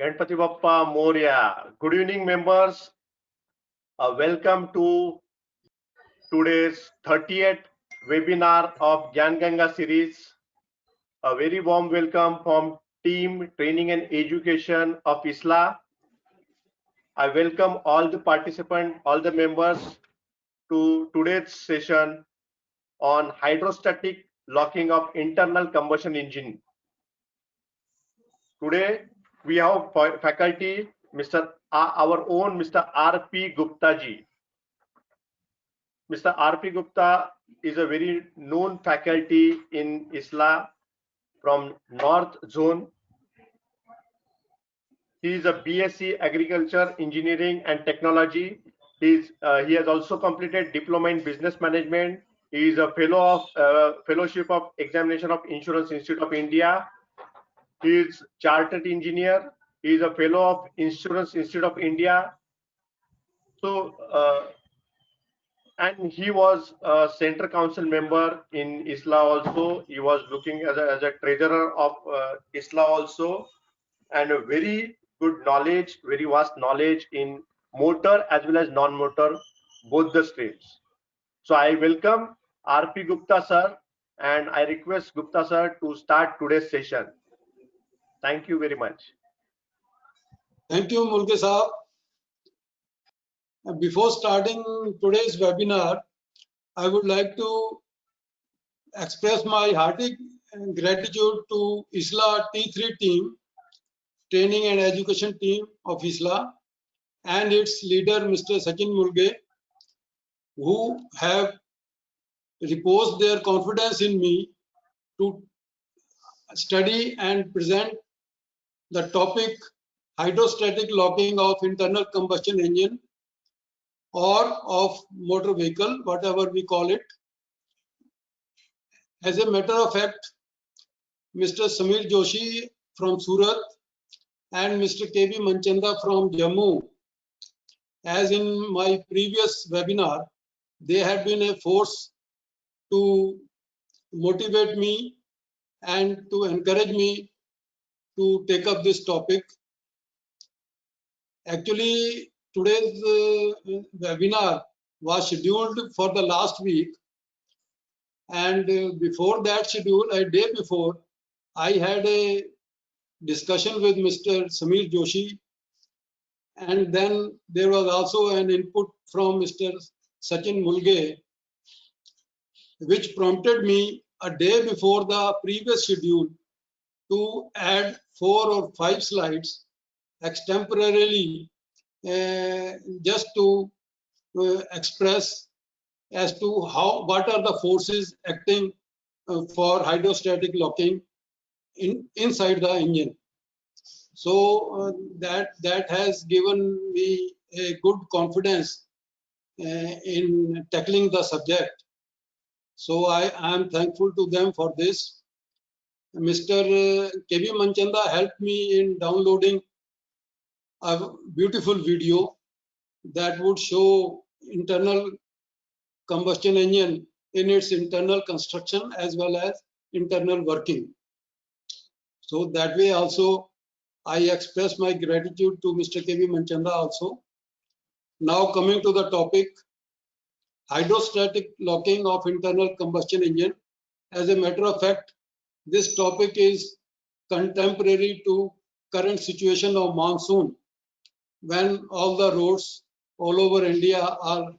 Ganpati Bappa Moria. Good evening, members. Welcome to today's 30th webinar of Gyan Ganga series. A very warm welcome from Team Training and Education of ISLA. I welcome all the participants, all the members to today's session on hydrostatic locking of internal combustion engine. Today we have faculty our own Mr. R.P. Gupta ji. Mr. R.P. Gupta is a very known faculty in ISLA from North Zone. He is a BSc Agriculture, Engineering and Technology. He has also completed Diploma in Business Management. He is a fellow of Fellowship of Examination of Insurance Institute of India. He is Chartered Engineer. He is a fellow of Insurance Institute of India. So, and he was a Central Council member in ISLA also. He was looking as a treasurer of ISLA also, and a very good knowledge, very vast knowledge in motor as well as non-motor, both the streams. So I welcome R.P. Gupta sir, and I request Gupta sir to start today's session. Thank you very much. Thank you, Mulke Saab. Before starting today's webinar, I would like to express my hearty gratitude to ISLA T3 team, Training and Education team of ISLA, and its leader, Mr. Sachin Mulge, who have reposed their confidence in me to study and present the topic hydrostatic locking of internal combustion engine or of motor vehicle, whatever we call it. As a matter of fact, Mr. Samir Joshi from Surat and Mr. KB Manchanda from Jammu, as in my previous webinar, they had been a force to motivate me and to encourage me to take up this topic. Actually, today's webinar was scheduled for the last week, and before that schedule, a day before, I had a discussion with Mr. Samir Joshi, and then there was also an input from Mr. Sachin Mulge, which prompted me a day before the previous schedule to add 4 or 5 slides extemporarily, just to express as to what are the forces acting for hydrostatic locking inside the engine. So that has given me a good confidence in tackling the subject. So I am thankful to them for this. Mr. KB Manchanda helped me in downloading a beautiful video that would show internal combustion engine in its internal construction as well as internal working. So that way also I express my gratitude to Mr. KB Manchanda also. Now coming to the topic, hydrostatic locking of internal combustion engine. As a matter of fact, this topic is contemporary to current situation of monsoon, when all the roads all over India are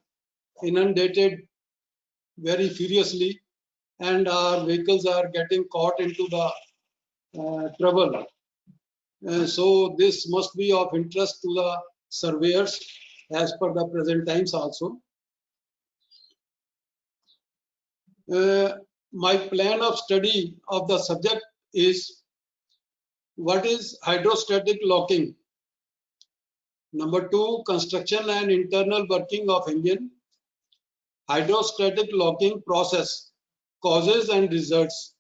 inundated very furiously and our vehicles are getting caught into the trouble. So this must be of interest to the surveyors as per the present times also. My plan of study of the subject is what is hydrostatic locking. Number 2, construction and internal working of engine. Hydrostatic locking process, causes and results.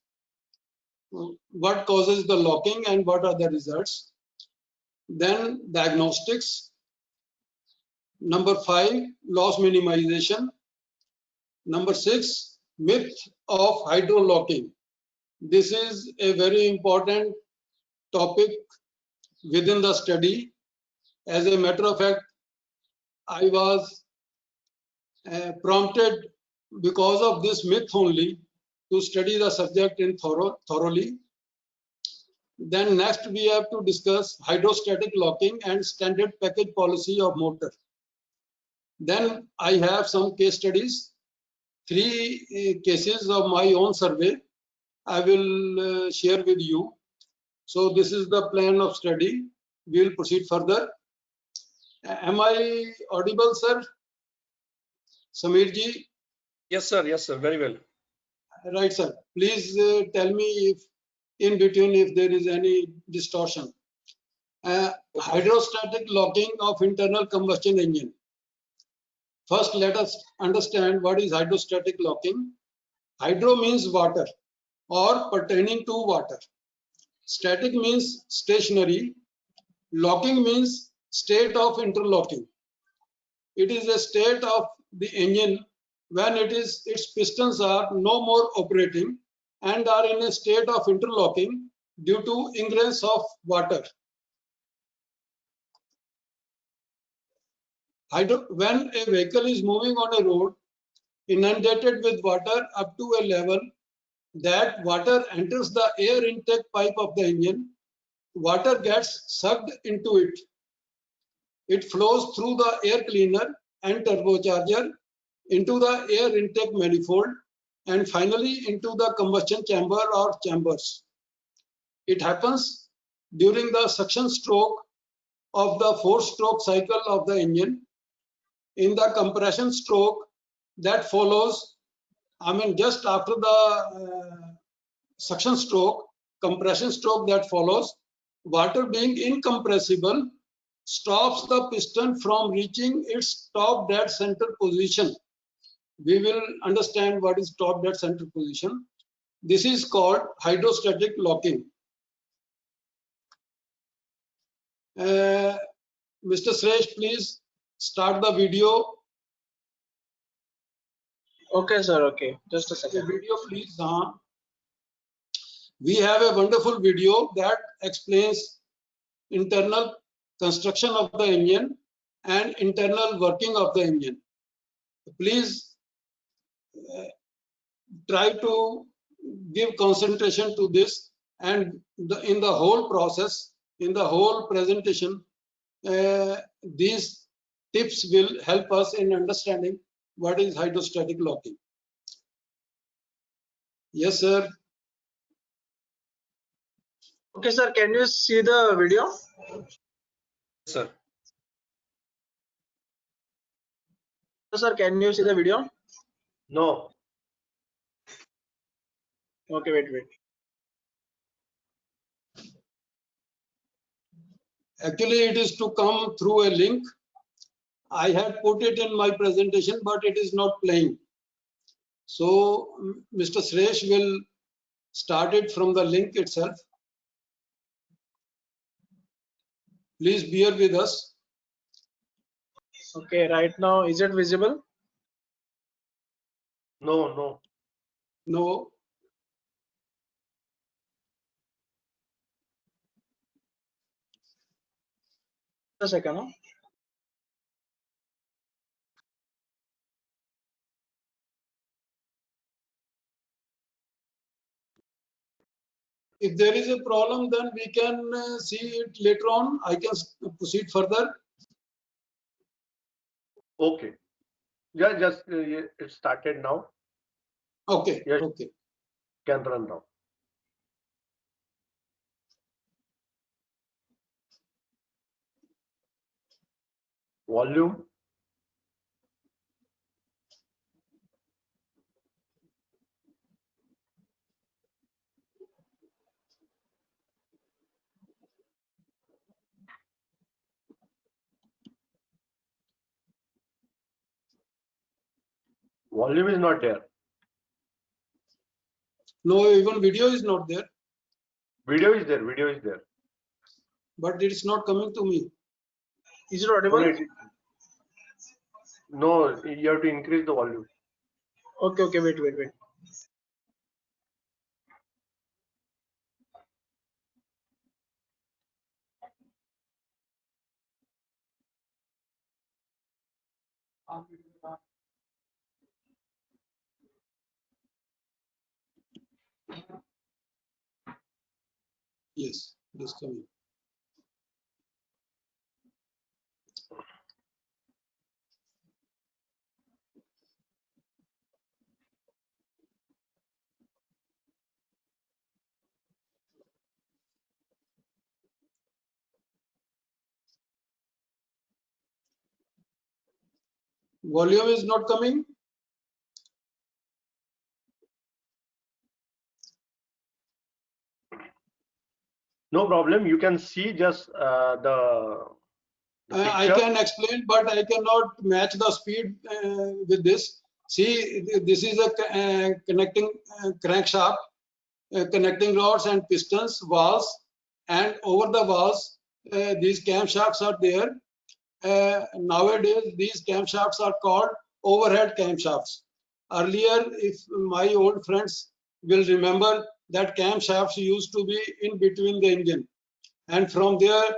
What causes the locking and what are the results? Then diagnostics. Number 5, loss minimization. Number 6, myth of hydrolocking. This is a very important topic within the study. As a matter of fact, I was prompted because of this myth only to study the subject in thoroughly. Then next we have to discuss hydrostatic locking and standard package policy of motor. Then I have some case studies, 3 cases of my own survey I will share with you. So this is the plan of study. We will proceed further. Am I audible, sir? Samir ji? Yes, sir. Yes, sir. Very well. Right, sir. Please tell me if in between if there is any distortion. Hydrostatic locking of internal combustion engine. First, let us understand what is hydrostatic locking. Hydro means water or pertaining to water. Static means stationary. Locking means state of interlocking. It is a state of the engine when its pistons are no more operating and are in a state of interlocking due to ingress of water. When a vehicle is moving on a road inundated with water up to a level that water enters the air intake pipe of the engine, water gets sucked into it. It flows through the air cleaner and turbocharger into the air intake manifold and finally into the combustion chamber or chambers. It happens during the suction stroke of the 4-stroke cycle of the engine. In the compression stroke that follows, just after the suction stroke, compression stroke that follows, water being incompressible stops the piston from reaching its top dead center position. We will understand what is top dead center position. This is called hydrostatic locking. Mr. Sresh, please start the video. Okay, sir. Okay, just a second. The video, please. We have a wonderful video that explains internal construction of the engine and internal working of the engine. Please try to give concentration to this, and in the whole process, in the whole presentation, these tips will help us in understanding what is hydrostatic locking. Yes, sir. Okay, sir. Can you see the video? Sir. Sir, can you see the video? No. Okay, wait. Actually, it is to come through a link. I had put it in my presentation, but it is not playing. So Mr. Sresh will start it from the link itself. Please bear with us. Okay, right now, is it visible? No. No. A second. Huh? If there is a problem, then we can see it later on. I can proceed further. Okay. Yeah, just it started now. Okay. Yes. Okay. Can run now. Volume. Volume is not there. No, even video is not there. Video is there. Video is there. But it is not coming to me. Is it audible? No, you have to increase the volume. Okay, wait. Yes, it is coming. Volume is not coming. No problem. You can see just the I picture. can explain, but I cannot match the speed with this. See, this is a connecting crankshaft, connecting rods and pistons, valves, and over the valves, these camshafts are there. Nowadays, these camshafts are called overhead camshafts. Earlier, if my old friends will remember, that camshafts used to be in between the engine, and from there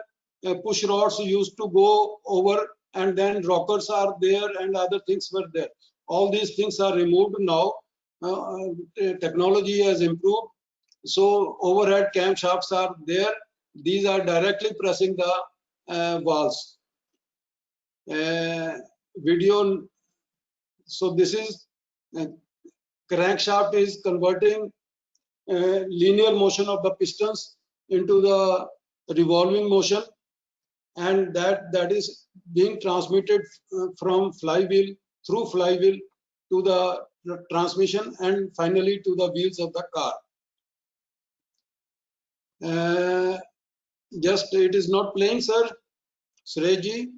push rods used to go over, and then rockers are there and other things were there. All these things are removed now. Technology has improved, so overhead camshafts are there. These are directly pressing the valves. Video. So this is crankshaft is converting linear motion of the pistons into the revolving motion, and that is being transmitted from flywheel through flywheel to the transmission and finally to the wheels of the car. Just it is not playing, sir. Surejji.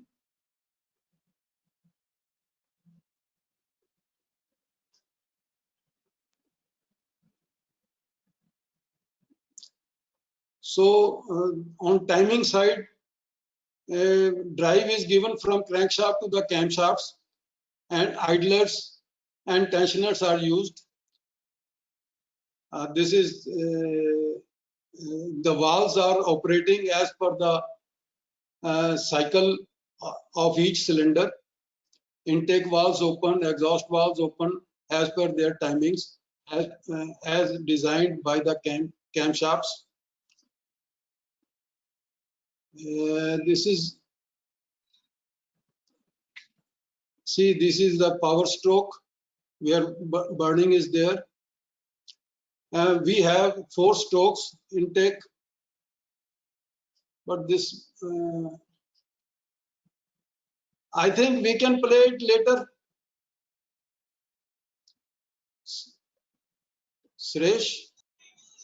So on timing side, drive is given from crankshaft to the camshafts, and idlers and tensioners are used. This is the valves are operating as per the cycle of each cylinder. Intake valves open, exhaust valves open as per their timings, as designed by the camshafts. This is, see, this is the power stroke where burning is there. We have 4 strokes intake, but this I think we can play it later. Suresh?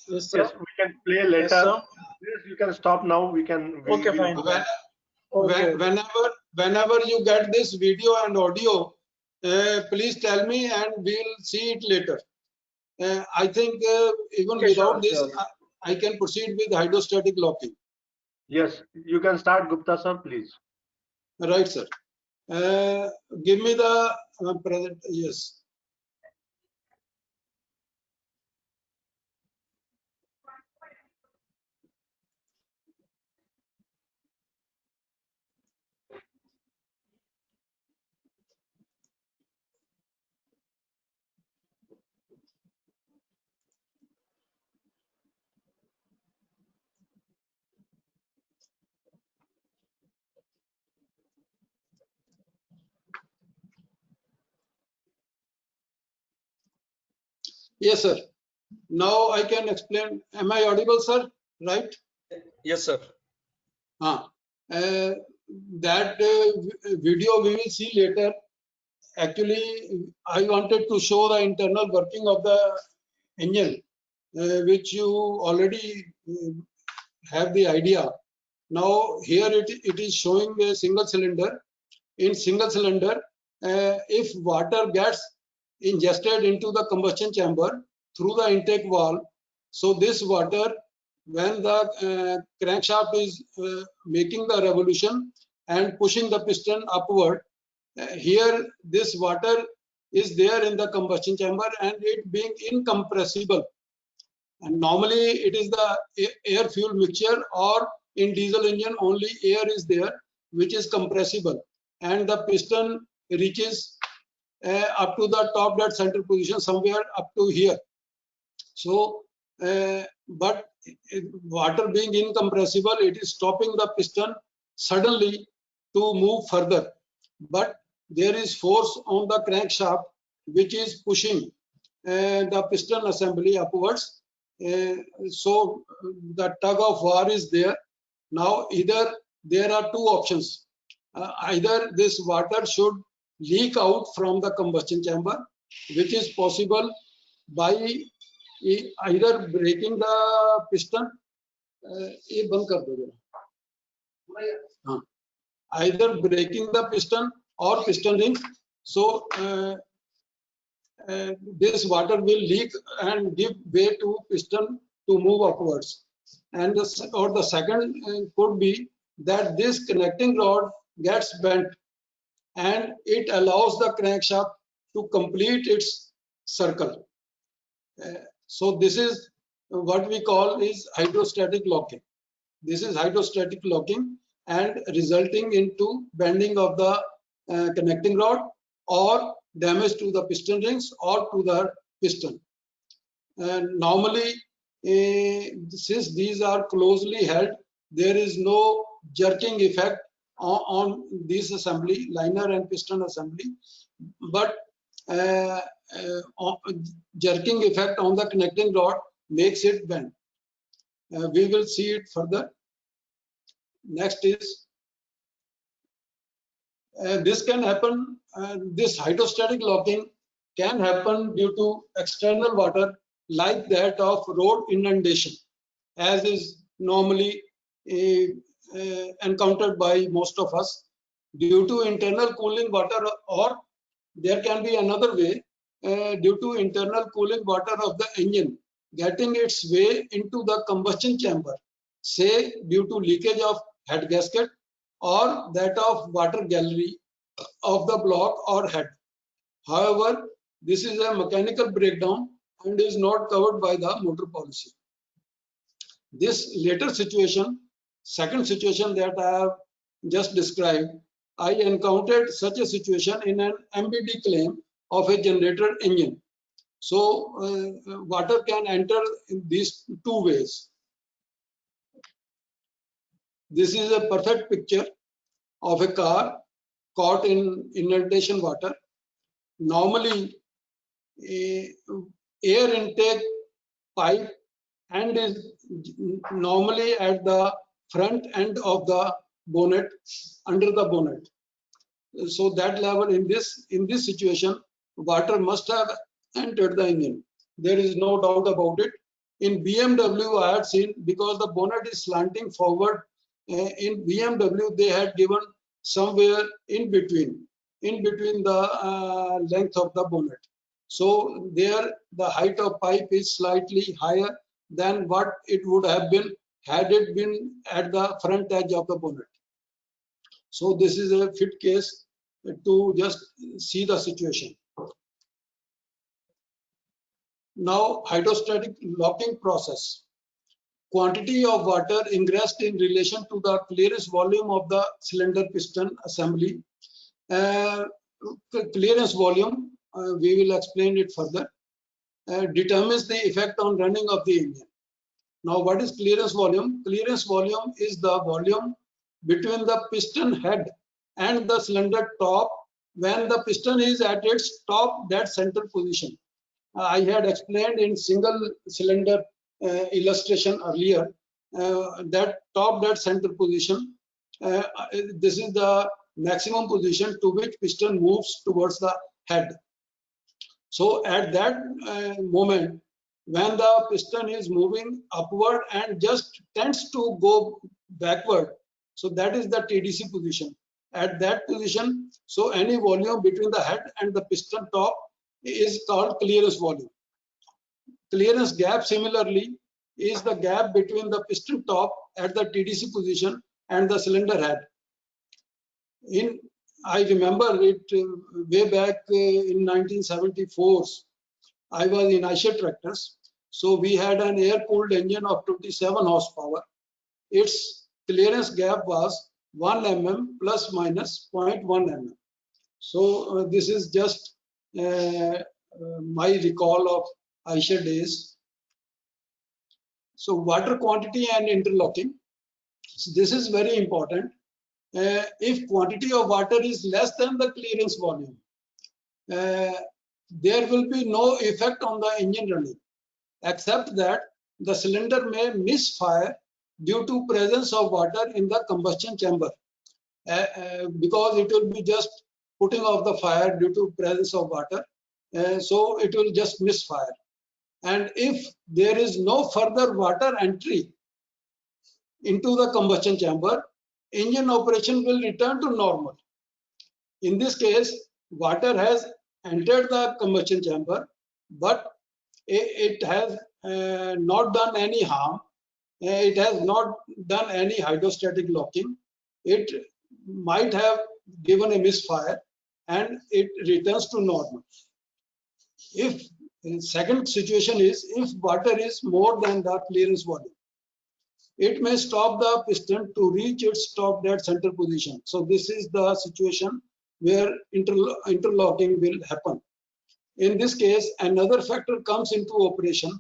Yes, sir. Yes, we can play later. Yes, sir. Yes, you can stop now. We can. Okay, fine. Okay. Whenever you get this video and audio, please tell me and we'll see it later. I think even Okay, without sure, this, sure. I can proceed with hydrostatic locking. Yes, you can start, Gupta sir, please. Right, sir. Give me the present. Yes. Yes, sir. Now I can explain. Am I audible, sir? Right? Yes, sir. That video we will see later. Actually, I wanted to show the internal working of the engine, which you already have the idea. Now here it is showing a single cylinder. In single cylinder, if water gets ingested into the combustion chamber through the intake valve, so this water, when the crankshaft is making the revolution and pushing the piston upward, here this water is there in the combustion chamber and it being incompressible. And normally it is the air fuel mixture, or in diesel engine only air is there which is compressible, and the piston reaches up to the top dead center position, somewhere up to here. So, but water being incompressible, it is stopping the piston suddenly to move further. But there is force on the crankshaft which is pushing the piston assembly upwards. So the tug of war is there. Now either there are two options. Either this water should leak out from the combustion chamber, which is possible by either breaking the piston. ये बंद कर दो जरा. Either breaking the piston or piston rings. So this water will leak and give way to piston to move upwards. And the second could be that this connecting rod gets bent and it allows the crankshaft to complete its circle. So this is what we call is hydrostatic locking. This is hydrostatic locking and resulting into bending of the connecting rod or damage to the piston rings or to the piston. And normally, since these are closely held, there is no jerking effect on this assembly, liner and piston assembly, but jerking effect on the connecting rod makes it bend. We will see it further. Next is this can happen. This hydrostatic locking can happen due to external water like that of road inundation, as is normally encountered by most of us, due to internal cooling water, or there can be another way, due to internal cooling water of the engine getting its way into the combustion chamber, say due to leakage of head gasket or that of water gallery of the block or head. However, this is a mechanical breakdown and is not covered by the motor policy. This later situation, second situation that I have just described, I encountered such a situation in an MBD claim of a generator engine. So water can enter in these two ways. This is a perfect picture of a car caught in inundation water. Normally, air intake pipe and is normally at the front end of the bonnet, under the bonnet. So that level, in this situation, water must have entered the engine. There is no doubt about it. In BMW, I had seen, because the bonnet is slanting forward, in BMW they had given somewhere in between the length of the bonnet. So there the height of pipe is slightly higher than what it would have been had it been at the front edge of the bonnet. So this is a fit case to just see the situation. Now, hydrostatic locking process. Quantity of water ingressed in relation to the clearance volume of the cylinder piston assembly. Clearance volume, we will explain it further, determines the effect on running of the engine. Now, what is clearance volume? Clearance volume is the volume between the piston head and the cylinder top when the piston is at its top dead center position. I had explained in single cylinder illustration earlier that top dead center position, this is the maximum position to which piston moves towards the head. So at that moment, when the piston is moving upward and just tends to go backward, so that is the TDC position. At that position, so any volume between the head and the piston top is called clearance volume. Clearance gap, similarly, is the gap between the piston top at the TDC position and the cylinder head. I remember it way back in 1974. I was in Eicher Tractors. So we had an air-cooled engine of 27 horsepower. Its clearance gap was 1 mm plus minus 0.1 mm. So this is just my recall of Aisha days. So water quantity and interlocking. So this is very important. If quantity of water is less than the clearance volume, there will be no effect on the engine running, except that the cylinder may misfire due to presence of water in the combustion chamber, because it will be just putting off the fire due to presence of water, so it will just misfire. And if there is no further water entry into the combustion chamber, engine operation will return to normal. In this case, water has entered the combustion chamber, but it has not done any harm. It has not done any hydrostatic locking. It might have given a misfire and it returns to normal. If second situation is if water is more than the clearance volume, it may stop the piston to reach its stop dead center position. So this is the situation where interlocking will happen. In this case, another factor comes into operation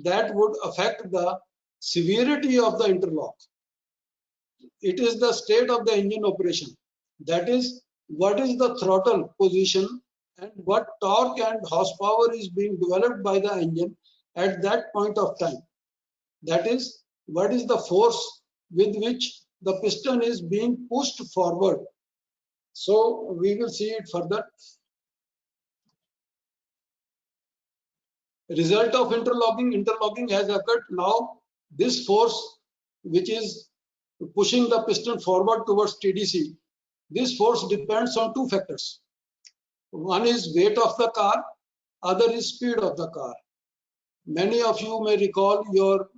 that would affect the severity of the interlock. It is the state of the engine operation. That is, what is the throttle position and what torque and horsepower is being developed by the engine at that point of time. That is, what is the force with which the piston is being pushed forward. So we will see it further. Result of interlocking has occurred. Now this force which is pushing the piston forward towards TDC, this force depends on two factors. One is weight of the car, other is speed of the car. Many of you may recall your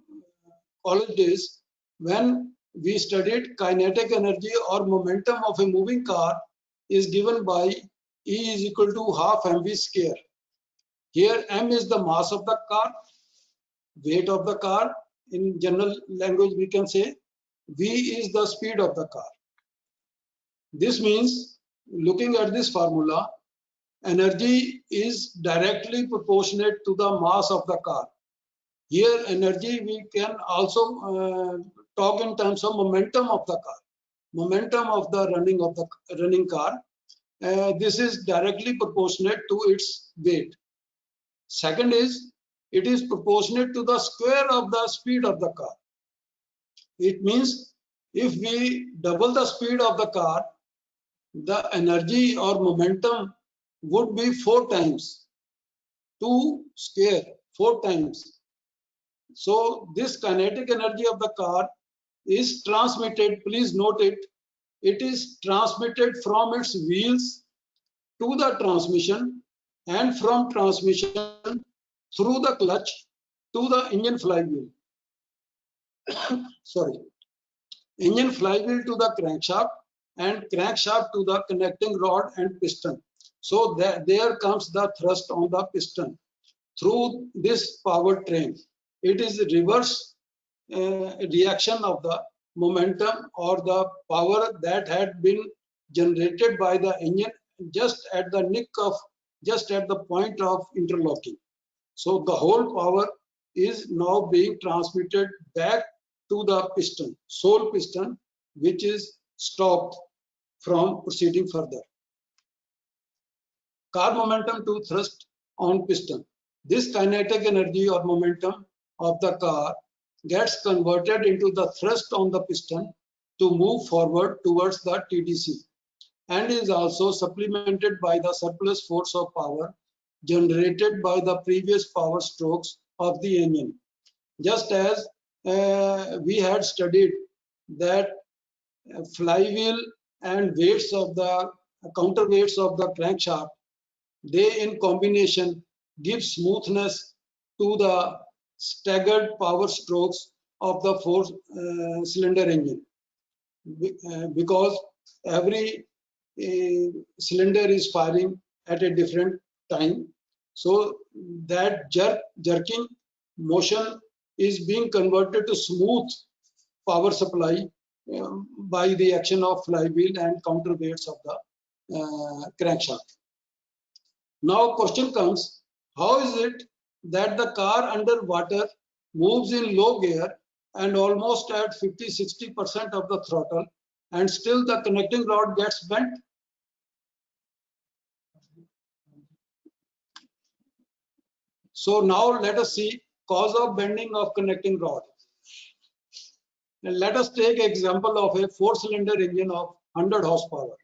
college days when we studied kinetic energy or momentum of a moving car is given by E is equal to half mv square. Here m is the mass of the car, weight of the car, in general language we can say v is the speed of the car. This means, looking at this formula, energy is directly proportionate to the mass of the car. Here energy we can also talk in terms of momentum of the car, momentum of the running car. This is directly proportionate to its weight. Second is, it is proportionate to the square of the speed of the car. It means if we double the speed of the car, the energy or momentum would be 4 times, 2 square, 4 times. So this kinetic energy of the car is transmitted, please note it, it is transmitted from its wheels to the transmission and from transmission through the clutch to the engine flywheel. Sorry, engine flywheel to the crankshaft and crankshaft to the connecting rod and piston. So there comes the thrust on the piston through this power train. It is a reverse reaction of the momentum or the power that had been generated by the engine just at the point of interlocking. So the whole power is now being transmitted back to the piston, sole piston, which is stopped from proceeding further. Car momentum to thrust on piston. This kinetic energy or momentum of the car gets converted into the thrust on the piston to move forward towards the TDC and is also supplemented by the surplus force of power generated by the previous power strokes of the engine. Just as we had studied that flywheel and weights of the counterweights of the crankshaft, they in combination give smoothness to the staggered power strokes of the four-cylinder engine, because every cylinder is firing at a different time. So that jerking motion is being converted to smooth power supply by the action of flywheel and counterweights of the crankshaft. Now question comes, how is it that the car under water moves in low gear and almost at 50-60% of the throttle, and still the connecting rod gets bent? So now let us see cause of bending of connecting rod. And let us take example of a 4-cylinder engine of 100 horsepower.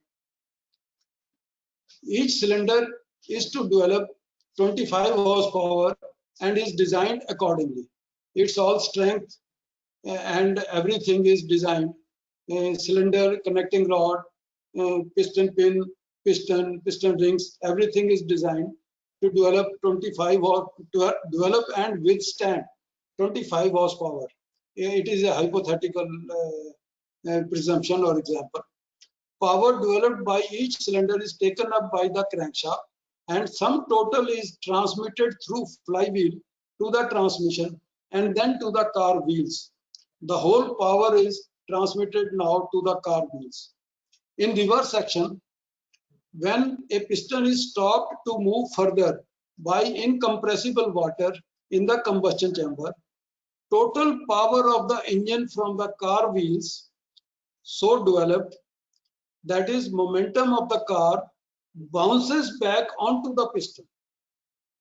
Each cylinder is to develop 25 horsepower and is designed accordingly. It's all strength and everything is designed. Cylinder, connecting rod, piston pin, piston rings, everything is designed to develop 25 or to develop and withstand 25 horsepower. It is a hypothetical presumption or example. Power developed by each cylinder is taken up by the crankshaft, and some total is transmitted through flywheel to the transmission and then to the car wheels. The whole power is transmitted now to the car wheels. In reverse action, when a piston is stopped to move further by incompressible water in the combustion chamber, total power of the engine from the car wheels so developed, that is momentum of the car, bounces back onto the piston.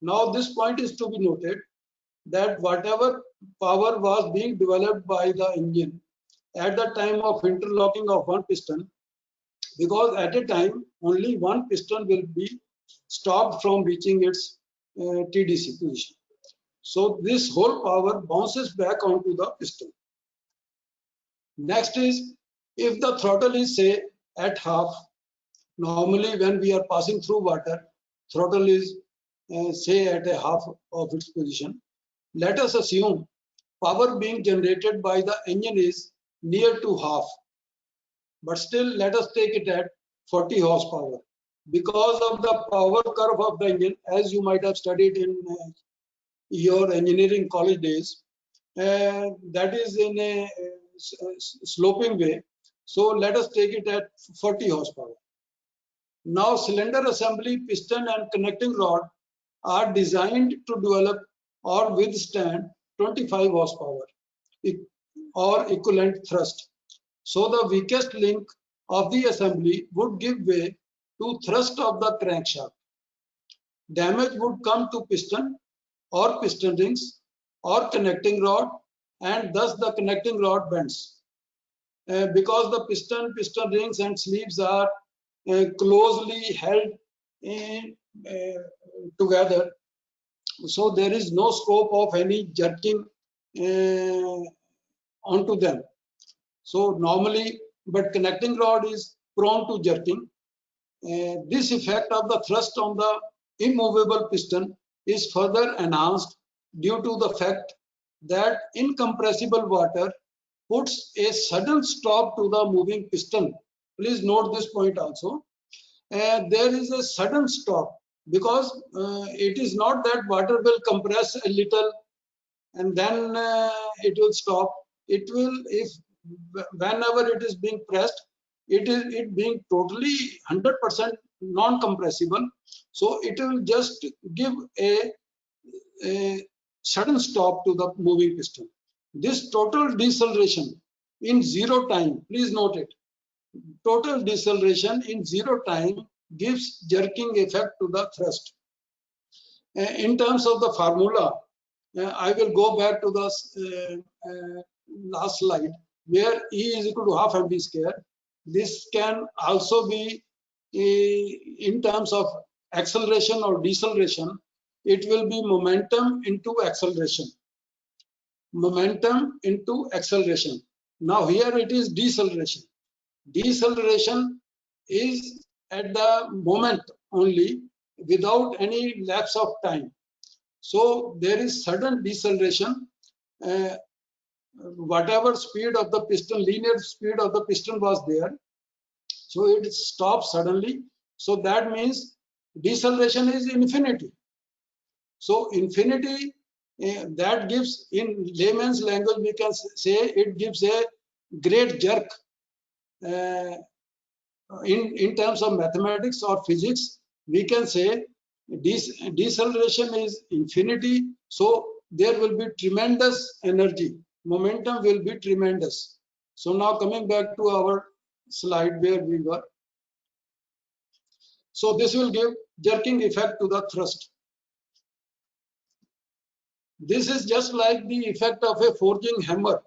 Now this point is to be noted that whatever power was being developed by the engine at the time of interlocking of one piston, because at a time only one piston will be stopped from reaching its TDC position. So this whole power bounces back onto the piston. Next is, if the throttle is say at half, normally when we are passing through water, throttle is say at a half of its position. Let us assume power being generated by the engine is near to half, but still let us take it at 40 horsepower. Because of the power curve of the engine, as you might have studied in your engineering college days, that is in a sloping way. So let us take it at 40 horsepower. Now cylinder assembly, piston and connecting rod are designed to develop or withstand 25 horsepower or equivalent thrust. So the weakest link of the assembly would give way to thrust of the crankshaft. Damage would come to piston or piston rings or connecting rod, and thus the connecting rod bends. Because the piston rings and sleeves are closely held together, so there is no scope of any jerking onto them. So normally, but connecting rod is prone to jerking. This effect of the thrust on the immovable piston is further enhanced due to the fact that incompressible water puts a sudden stop to the moving piston. Please note this point also. There is a sudden stop, because it is not that water will compress a little and then it will stop. It will, if whenever it is being pressed, it being totally 100% non-compressible, so it will just give a sudden stop to the moving piston. This total deceleration in zero time, please note it, total deceleration in zero time gives jerking effect to the thrust. In terms of the formula, I will go back to the last slide, where E is equal to half mv square. This can also be in terms of acceleration or deceleration. It will be momentum into acceleration. Momentum into acceleration. Now here it is deceleration. Deceleration is at the moment only, without any lapse of time. So there is sudden deceleration. Whatever speed of the piston, linear speed of the piston was there, so it stops suddenly. So that means deceleration is infinity. So infinity, that gives, in layman's language we can say, it gives a great jerk. in terms of mathematics or physics, we can say deceleration is infinity. So there will be tremendous energy. Momentum will be tremendous. So now coming back to our slide where we were. So this will give jerking effect to the thrust. This is just like the effect of a forging hammer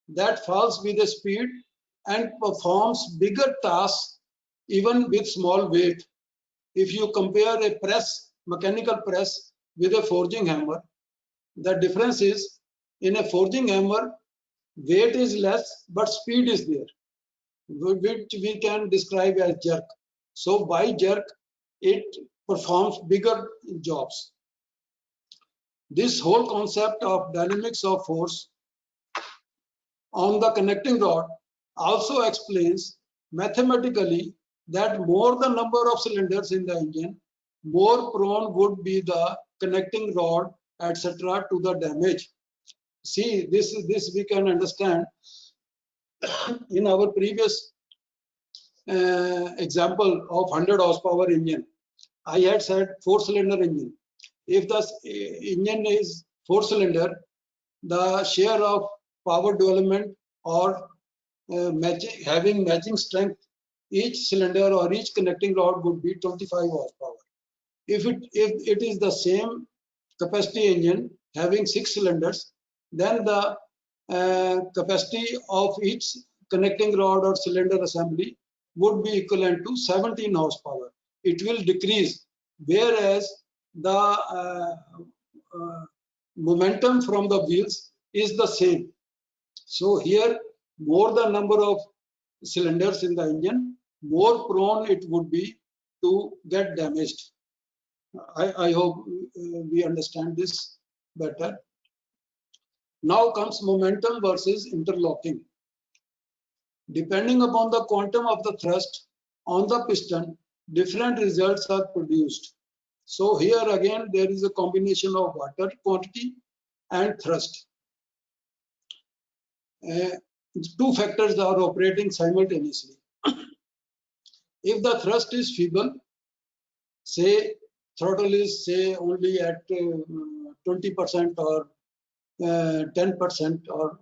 that falls with a speed and performs bigger tasks even with small weight. If you compare a press, mechanical press, with a forging hammer, the difference is in a forging hammer, weight is less, but speed is there, which we can describe as jerk. So by jerk, it performs bigger jobs. This whole concept of dynamics of force on the connecting rod also explains mathematically that more the number of cylinders in the engine, more prone would be the connecting rod, etc., to the damage. See, this we can understand in our previous example of 100 horsepower engine. I had said 4-cylinder engine. If the engine is 4-cylinder, the share of power development or having matching strength, each cylinder or each connecting rod would be 25 horsepower. If it is the same capacity engine having 6 cylinders, then the capacity of each connecting rod or cylinder assembly would be equivalent to 17 horsepower. It will decrease, whereas the momentum from the wheels is the same. So here, more the number of cylinders in the engine, more prone it would be to get damaged. I hope we understand this better. Now comes momentum versus interlocking. Depending upon the quantum of the thrust on the piston, different results are produced. So here again, there is a combination of water quantity and thrust. Two factors are operating simultaneously. If the thrust is feeble, say throttle is say only at 20% or 10% or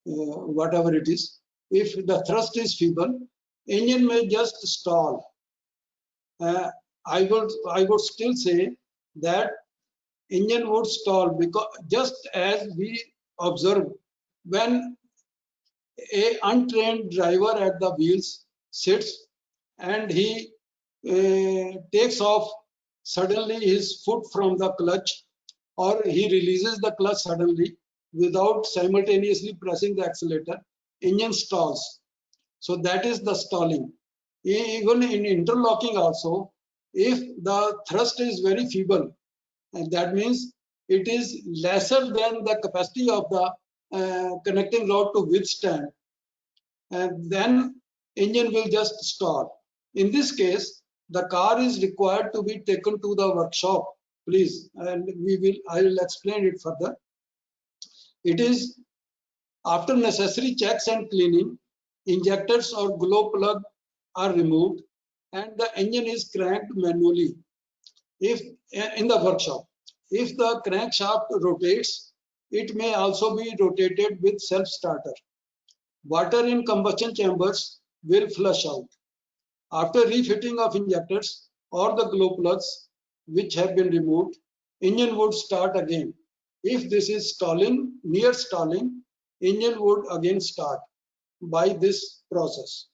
whatever it is, if the thrust is feeble, engine may just stall. I would still say that engine would stall, because just as we observe when a untrained driver at the wheels sits and he takes off suddenly his foot from the clutch, or he releases the clutch suddenly without simultaneously pressing the accelerator, engine stalls. So that is the stalling. Even in interlocking also, if the thrust is very feeble, and that means it is lesser than the capacity of the connecting rod to withstand, and then engine will just stall. In this case, the car is required to be taken to the workshop, please, and I will explain it further. It is after necessary checks and cleaning, injectors or glow plug are removed and the engine is cranked manually if in the workshop. If the crankshaft rotates, it may also be rotated with self-starter. Water in combustion chambers will flush out. After refitting of injectors or the glow plugs which have been removed, engine would start again. If this is stalling, near stalling, engine would again start by this process.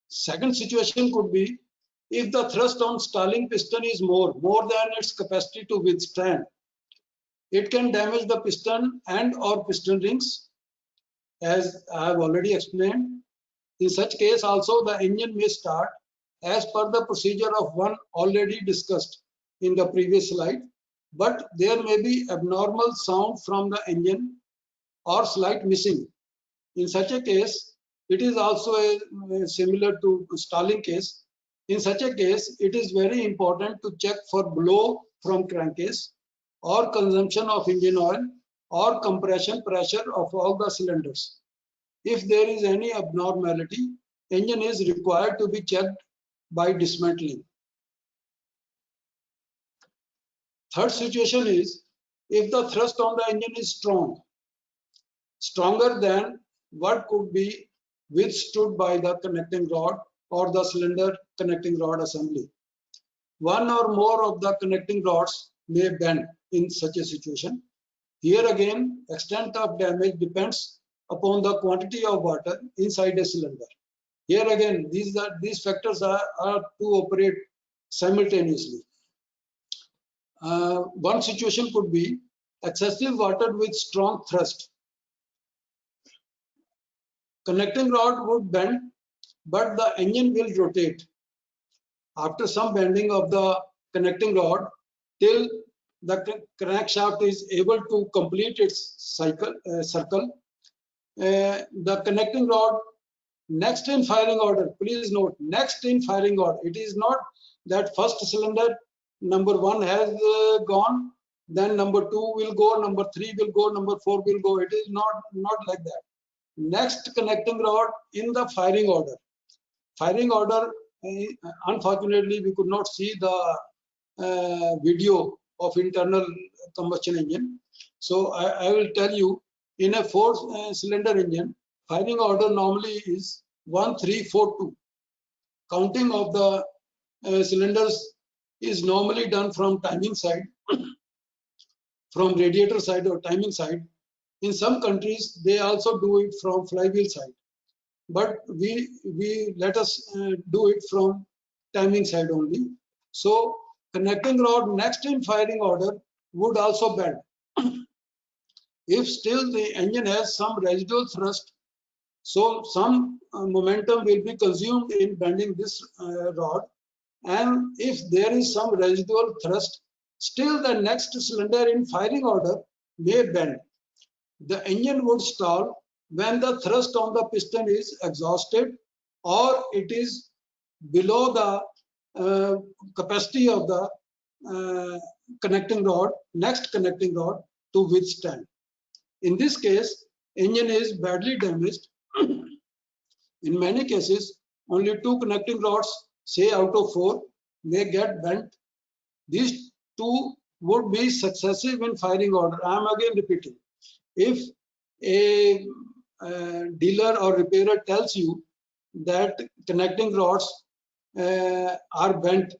Second situation could be if the thrust on stalling piston is more than its capacity to withstand. It can damage the piston and or piston rings, as I have already explained. In such case also the engine may start as per the procedure of one already discussed in the previous slide, but there may be abnormal sound from the engine or slight missing. In such a case, it is also similar to stalling case. In such a case, it is very important to check for blow from crankcase or consumption of engine oil or compression pressure of all the cylinders. If there is any abnormality, engine is required to be checked by dismantling. Third situation is if the thrust on the engine is strong, stronger than what could be withstood by the connecting rod or the cylinder connecting rod assembly. One or more of the connecting rods may bend in such a situation. Here again, extent of damage depends upon the quantity of water inside a cylinder. Here again, these factors are to operate simultaneously. One situation could be excessive water with strong thrust. Connecting rod would bend, but the engine will rotate. After some bending of the connecting rod, till the crankshaft is able to complete its circle, the connecting rod next in firing order, please note, next in firing order. It is not that first cylinder number 1 has gone, then number 2 will go, number 3 will go, number 4 will go. It is not like that. Next connecting rod in the firing order. Firing order, unfortunately, we could not see the video of internal combustion engine. So I will tell you, in a 4-cylinder engine, firing order normally is 1, 3, 4, 2. Counting of the cylinders is normally done from timing side, from radiator side or timing side. In some countries, they also do it from flywheel side. But we let us do it from timing side only. So connecting rod next in firing order would also bend. If still the engine has some residual thrust, so some momentum will be consumed in bending this rod. And if there is some residual thrust, still the next cylinder in firing order may bend. The engine would stall when the thrust on the piston is exhausted or it is below the capacity of the connecting rod, next connecting rod to withstand. In this case, engine is badly damaged. In many cases, only 2 connecting rods, say out of 4, may get bent. These 2 would be successive in firing order. I am again repeating. If a dealer or repairer tells you that connecting rods are bent,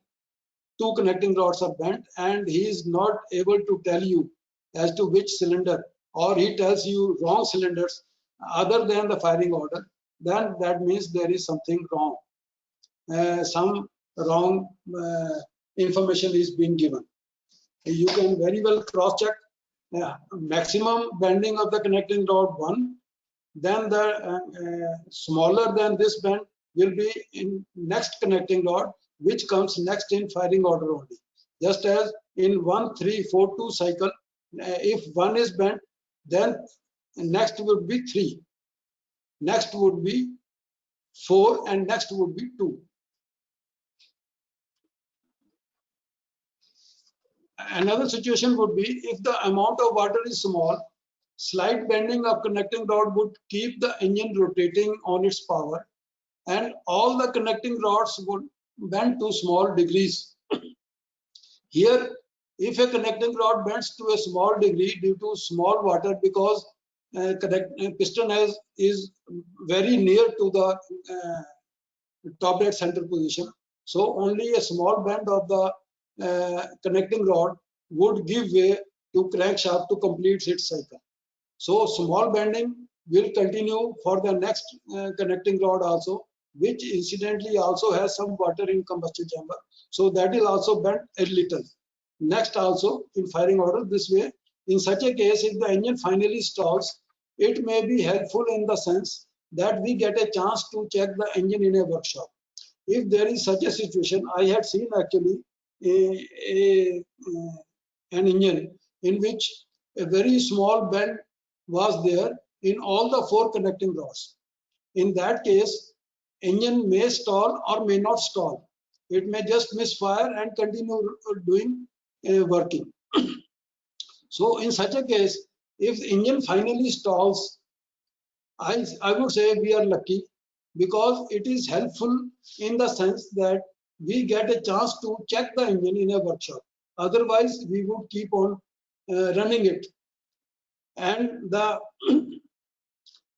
2 connecting rods are bent, and he is not able to tell you as to which cylinder, or he tells you wrong cylinders other than the firing order, then that means there is something wrong. Some wrong information is being given. You can very well cross-check. Maximum bending of the connecting rod 1, then the smaller than this bend will be in next connecting rod, which comes next in firing order only. Just as in 1, 3, 4, 2 cycle, if 1 is bent, then next would be 3, next would be 4, and next would be 2. Another situation would be if the amount of water is small, slight bending of connecting rod would keep the engine rotating on its power, and all the connecting rods would bend to small degrees. Here, if a connecting rod bends to a small degree due to small water, because piston is very near to the top dead center position, so only a small bend of the connecting rod would give way to crankshaft to complete its cycle. So small bending will continue for the next connecting rod also, which incidentally also has some water in combustion chamber. So that will also bend a little. Next also in firing order this way. In such a case, if the engine finally stalls, it may be helpful in the sense that we get a chance to check the engine in a workshop. If there is such a situation, I had seen actually an engine in which a very small bend was there in all the 4 connecting rods. In that case, engine may stall or may not stall. It may just misfire and continue doing working. So in such a case, if the engine finally stalls, I would say we are lucky because it is helpful in the sense that we get a chance to check the engine in a workshop. Otherwise, we would keep on running it. And the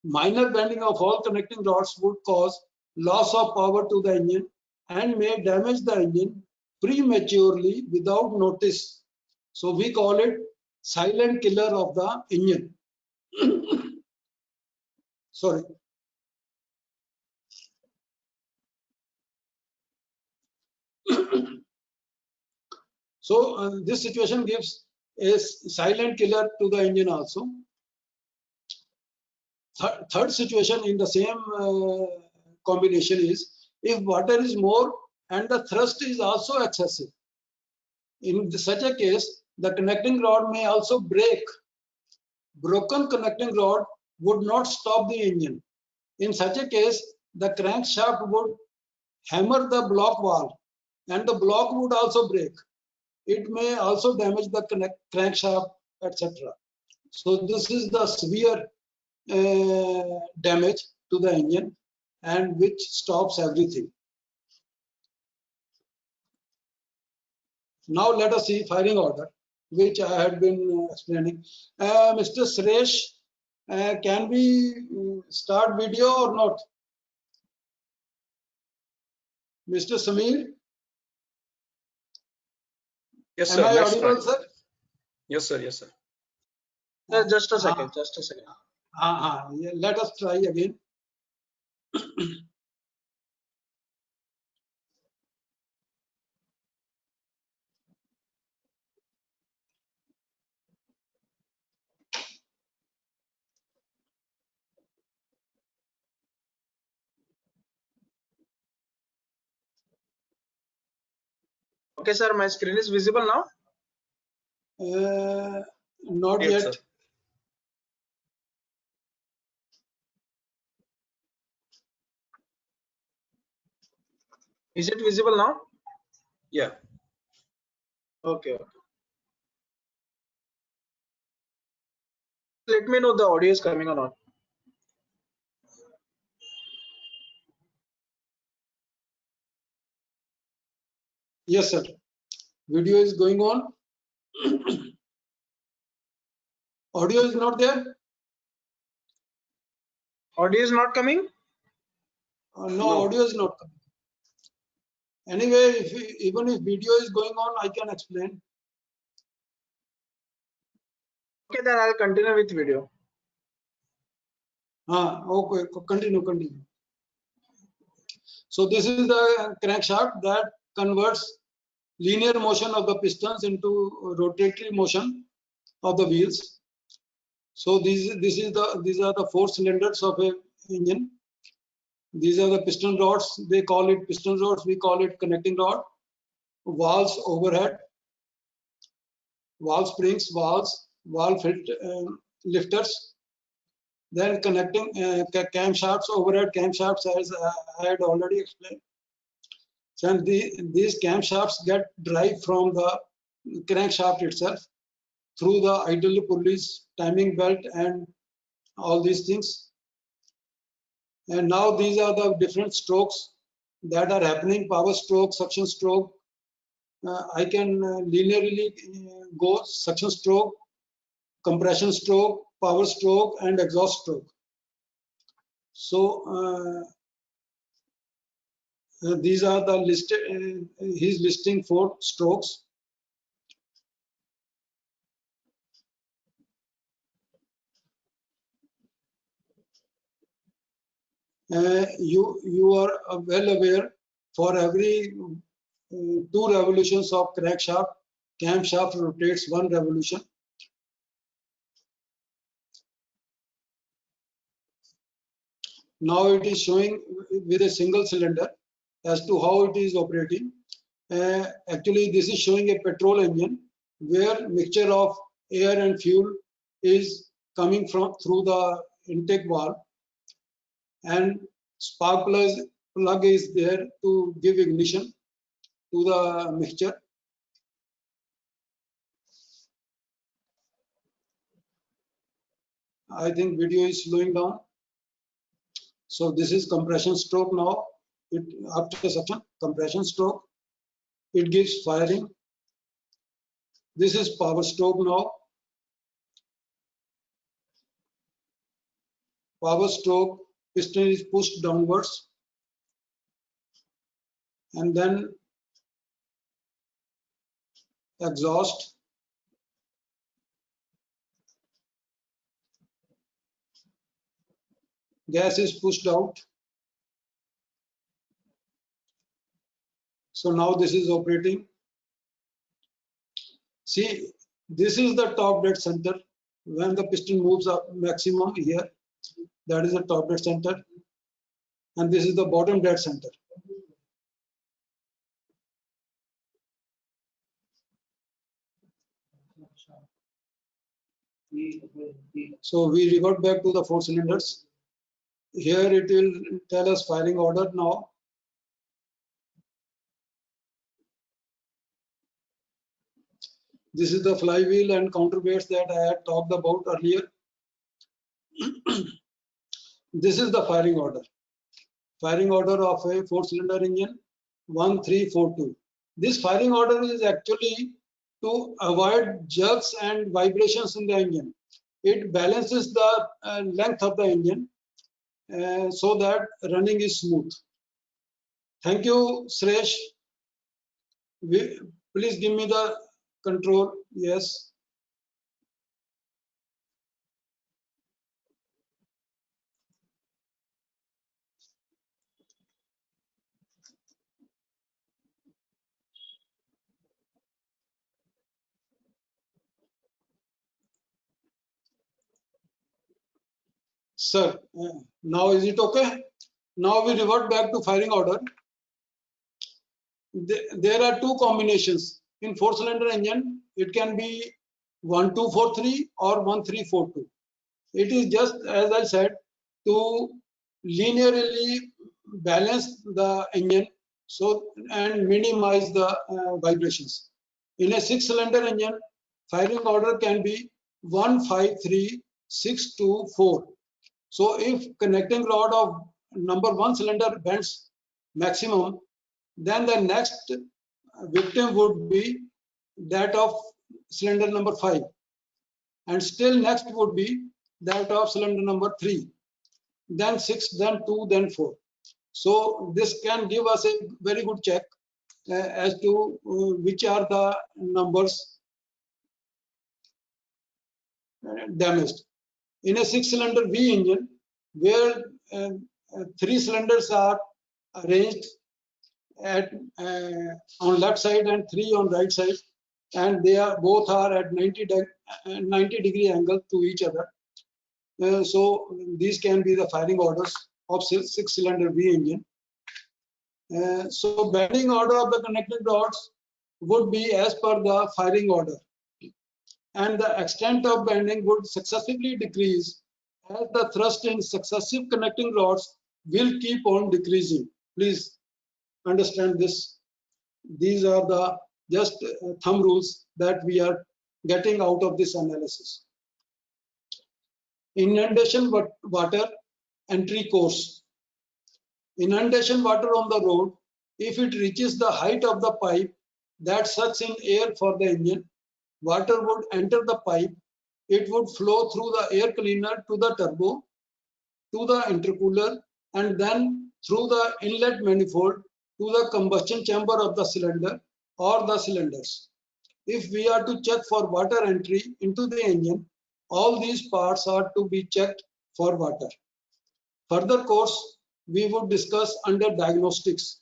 minor bending of all connecting rods would cause loss of power to the engine and may damage the engine prematurely without notice. So we call it silent killer of the engine. Sorry. So this situation gives a silent killer to the engine also. Third situation in the same combination is if water is more and the thrust is also excessive. In such a case, the connecting rod may also break. Broken connecting rod would not stop the engine. In such a case, the crankshaft would hammer the block valve and the block would also break. It may also damage the crankshaft, etc. So this is the severe damage to the engine and which stops everything. Now let us see firing order, which I had been explaining. Mr. Suresh, can we start video or not? Mr. Samir? Yes, Am sir. I Let's audible, start. sir? Yes, sir. Yes, sir. Just a second, just a second. Yeah, let us try again. Okay, sir, my screen is visible now. Not Yes, yet. sir. Is it visible now? Yeah. Okay. Let me know the audio is coming or not. Yes, sir. Video is going on. Audio is not there? Audio is not coming? No, No. audio is not coming. Anyway, even if video is going on, I can explain. Okay, then I'll continue with video. Okay, continue. So this is the crankshaft that converts linear motion of the pistons into rotatory motion of the wheels. So these are the four cylinders of a engine. These are the piston rods. They call it piston rods. We call it connecting rod. Valves overhead, valve springs, valves, valve lifters. Then connecting camshafts, overhead camshafts, as I had already explained. So these camshafts get drive from the crankshaft itself through the idle pulleys, timing belt, and all these things. And now these are the different strokes that are happening: power stroke, suction stroke. I can linearly go suction stroke, compression stroke, power stroke, and exhaust stroke. So these are the listed. He's listing 4 strokes. You are well aware, for every 2 revolutions of crankshaft, camshaft rotates 1 revolution. Now it is showing with a single cylinder as to how it is operating. Actually, this is showing a petrol engine where mixture of air and fuel is coming from through the intake valve, and spark plug is there to give ignition to the mixture. I think video is slowing down. So this is compression stroke now. After suction, compression stroke, it gives firing. This is power stroke now. Power stroke, piston is pushed downwards, and then exhaust. Gas is pushed out. So now this is operating. See, this is the top dead center. When the piston moves up maximum here, that is the top dead center. And this is the bottom dead center. So we revert back to the 4 cylinders. Here it will tell us firing order now. This is the flywheel and counterweights that I had talked about earlier. This is the firing order. Firing order of a 4-cylinder engine, 1342. This firing order is actually to avoid jerks and vibrations in the engine. It balances the length of the engine so that running is smooth. Thank you, Suresh. Please give me the control. Yes. Sir, now is it okay? Now we revert back to firing order. There are 2 combinations. In 4-cylinder engine, it can be 1243 or 1342. It is just, as I said, to linearly balance the engine and minimize the vibrations. In a 6-cylinder engine, firing order can be 153624. So if connecting rod of number 1 cylinder bends maximum, then the next victim would be that of cylinder number 5, and still next would be that of cylinder number 3, then 6, then 2, then 4. So this can give us a very good check as to which are the numbers damaged. In a 6-cylinder V engine, where 3 cylinders are arranged at on left side and 3 on right side, and they are both are at 90 degree angle to each other. So these can be the firing orders of 6-cylinder V engine. So bending order of the connecting rods would be as per the firing order, and the extent of bending would successively decrease as the thrust in successive connecting rods will keep on decreasing. Please understand this. These are the just thumb rules that we are getting out of this analysis. Inundation water entry course. Inundation water on the road, if it reaches the height of the pipe that sucks in air for the engine, water would enter the pipe. It would flow through the air cleaner to the turbo, to the intercooler, and then through the inlet manifold to the combustion chamber of the cylinder or the cylinders. If we are to check for water entry into the engine, all these parts are to be checked for water. Further course we would discuss under diagnostics.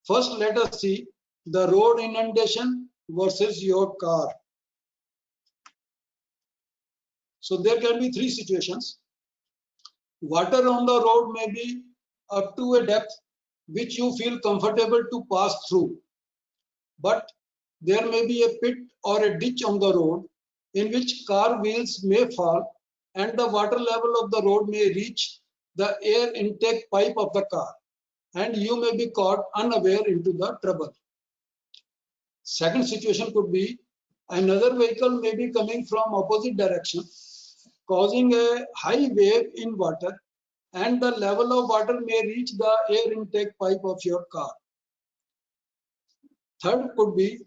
First, let us see the road inundation versus your car. So there can be 3 situations. Water on the road may be up to a depth which you feel comfortable to pass through, but there may be a pit or a ditch on the road in which car wheels may fall and the water level of the road may reach the air intake pipe of the car, and you may be caught unaware into the trouble. Second situation could be another vehicle may be coming from opposite direction, causing a high wave in water and the level of water may reach the air intake pipe of your car. Third could be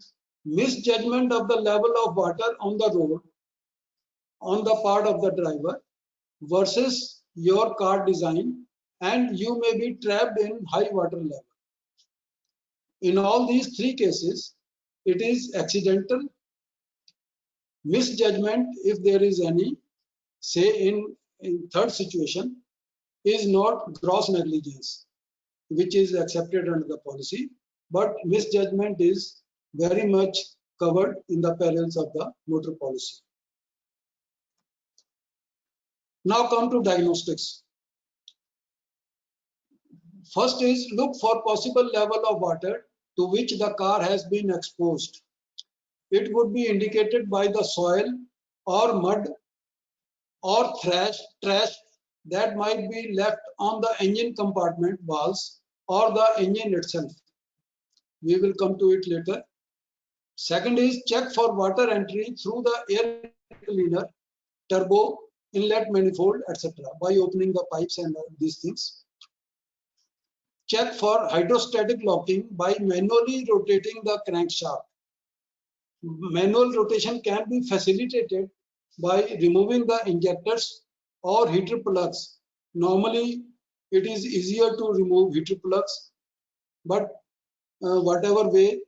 misjudgment of the level of water on the road on the part of the driver versus your car design, and you may be trapped in high water level. In all these three cases, it is accidental. Misjudgment, if there is any, say in third situation, is not gross negligence, which is accepted under the policy, but misjudgment is very much covered in the perils of the motor policy. Now come to diagnostics. First is look for possible level of water to which the car has been exposed. It would be indicated by the soil or mud or trash that might be left on the engine compartment walls or the engine itself. We will come to it later. Second is check for water entry through the air cleaner, turbo, inlet manifold, etc. by opening the pipes and these things. Check for hydrostatic locking by manually rotating the crankshaft. Manual rotation can be facilitated by removing the injectors or heater plugs. Normally, it is easier to remove heater plugs, but whatever way,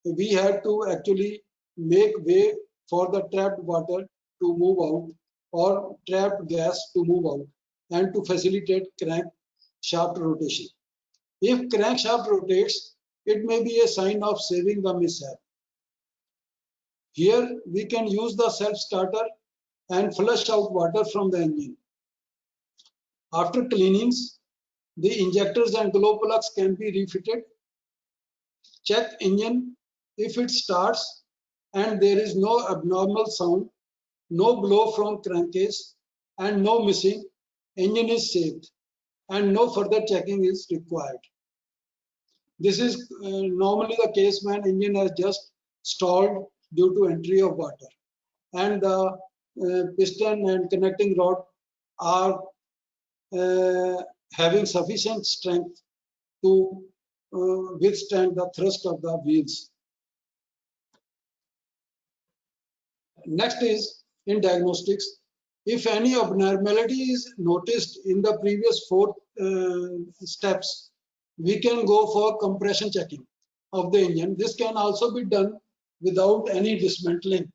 we have to actually make way for the trapped water to move out or trapped gas to move out and to facilitate crankshaft rotation. If crankshaft rotates, it may be a sign of saving the mishap. Here we can use the self-starter and flush out water from the engine. After cleanings, the injectors and glow plugs can be refitted. Check engine if it starts and there is no abnormal sound, no blow from crankcase and no missing, engine is saved and no further checking is required. This is normally the case when engine has just stalled due to entry of water and the piston and connecting rod are having sufficient strength to withstand the thrust of the wheels. Next is in diagnostics. If any abnormality is noticed in the previous four steps, we can go for compression checking of the engine. This can also be done without any dismantling,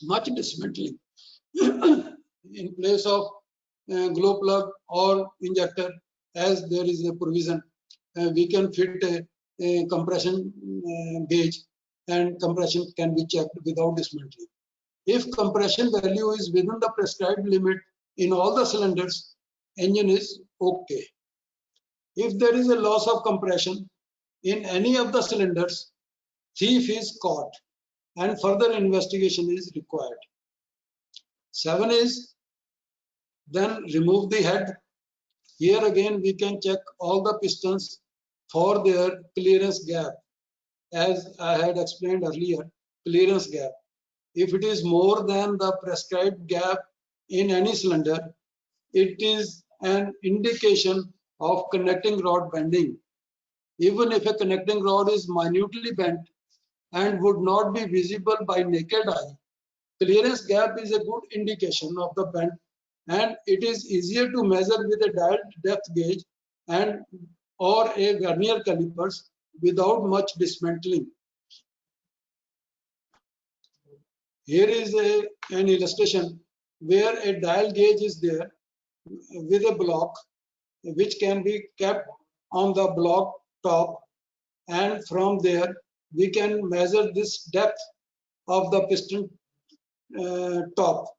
much dismantling. In place of glow plug or injector, as there is a provision, we can fit a compression gauge and compression can be checked without dismantling. If compression value is within the prescribed limit in all the cylinders, engine is okay. If there is a loss of compression in any of the cylinders, thief is caught and further investigation is required. 7 is then remove the head. Here again we can check all the pistons for their clearance gap. As I had explained earlier, clearance gap. If it is more than the prescribed gap in any cylinder, it is an indication of connecting rod bending. Even if a connecting rod is minutely bent and would not be visible by naked eye, clearance gap is a good indication of the bend, and it is easier to measure with a dialed depth gauge and or a vernier calipers without much dismantling. Here is an illustration where a dial gauge is there with a block which can be kept on the block top, and from there we can measure this depth of the piston top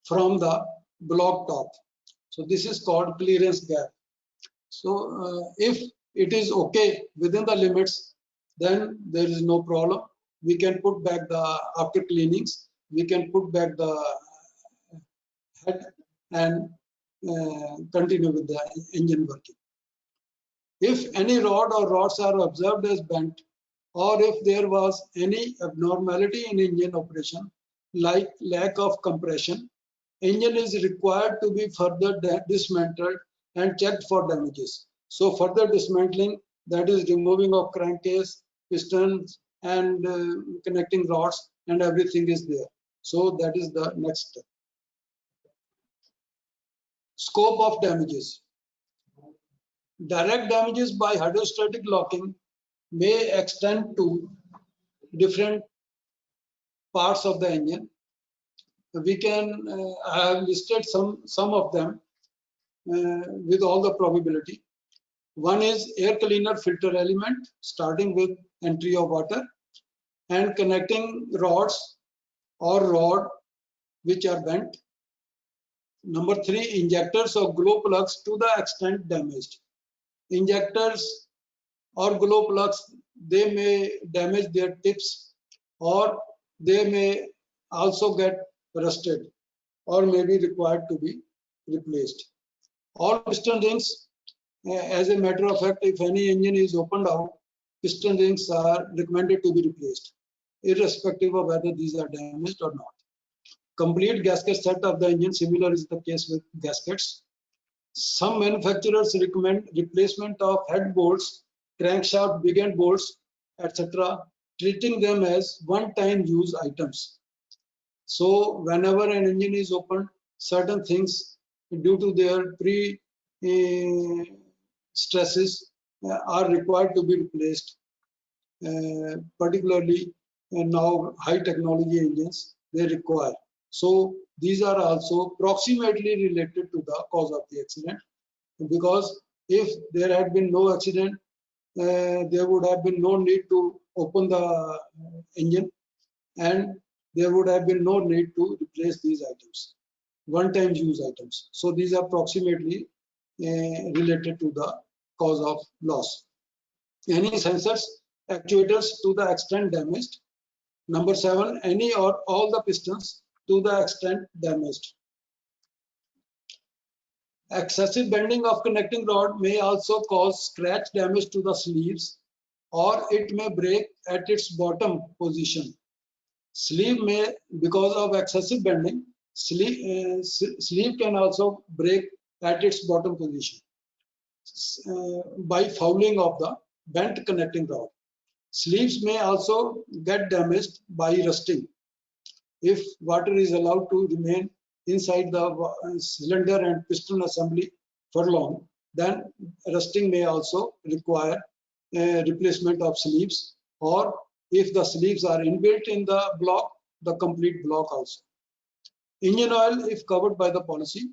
from the block top. So this is called clearance gap. So if it is okay within the limits, then there is no problem. We can put back the, after cleanings, we can put back the head and continue with the engine working. If any rod or rods are observed as bent, or if there was any abnormality in engine operation, like lack of compression, engine is required to be further dismantled and checked for damages. So further dismantling, that is removing of crankcase, pistons, and connecting rods, and everything is there. So that is the next step. Scope of damages. Direct damages by hydrostatic locking may extend to different parts of the engine. We can I have listed some of them with all the probability. One is air cleaner filter element, starting with entry of water, and connecting rods or rod which are bent. Number 3, injectors or glow plugs to the extent damaged. Injectors or glow plugs, they may damage their tips, or they may also get rusted or may be required to be replaced. All piston rings, as a matter of fact, if any engine is opened out, piston rings are recommended to be replaced, irrespective of whether these are damaged or not. Complete gasket set of the engine, similar is the case with gaskets. Some manufacturers recommend replacement of head bolts, crankshaft, big end bolts, etc., treating them as one-time use items. So whenever an engine is opened, certain things due to their stresses are required to be replaced, particularly now high technology engines they require. So these are also approximately related to the cause of the accident, because if there had been no accident, there would have been no need to open the engine, and there would have been no need to replace these items, one-time use items. So these are approximately related to the cause of loss. Any sensors, actuators to the extent damaged. Number 7, any or all the pistons to the extent damaged. Excessive bending of connecting rod may also cause scratch damage to the sleeves, or it may break at its bottom position. Sleeve may, because of excessive bending, sleeve can also break at its bottom position by fouling of the bent connecting rod. Sleeves may also get damaged by rusting. If water is allowed to remain inside the cylinder and piston assembly for long, then rusting may also require replacement of sleeves, or if the sleeves are inbuilt in the block, the complete block also. Engine oil, if covered by the policy,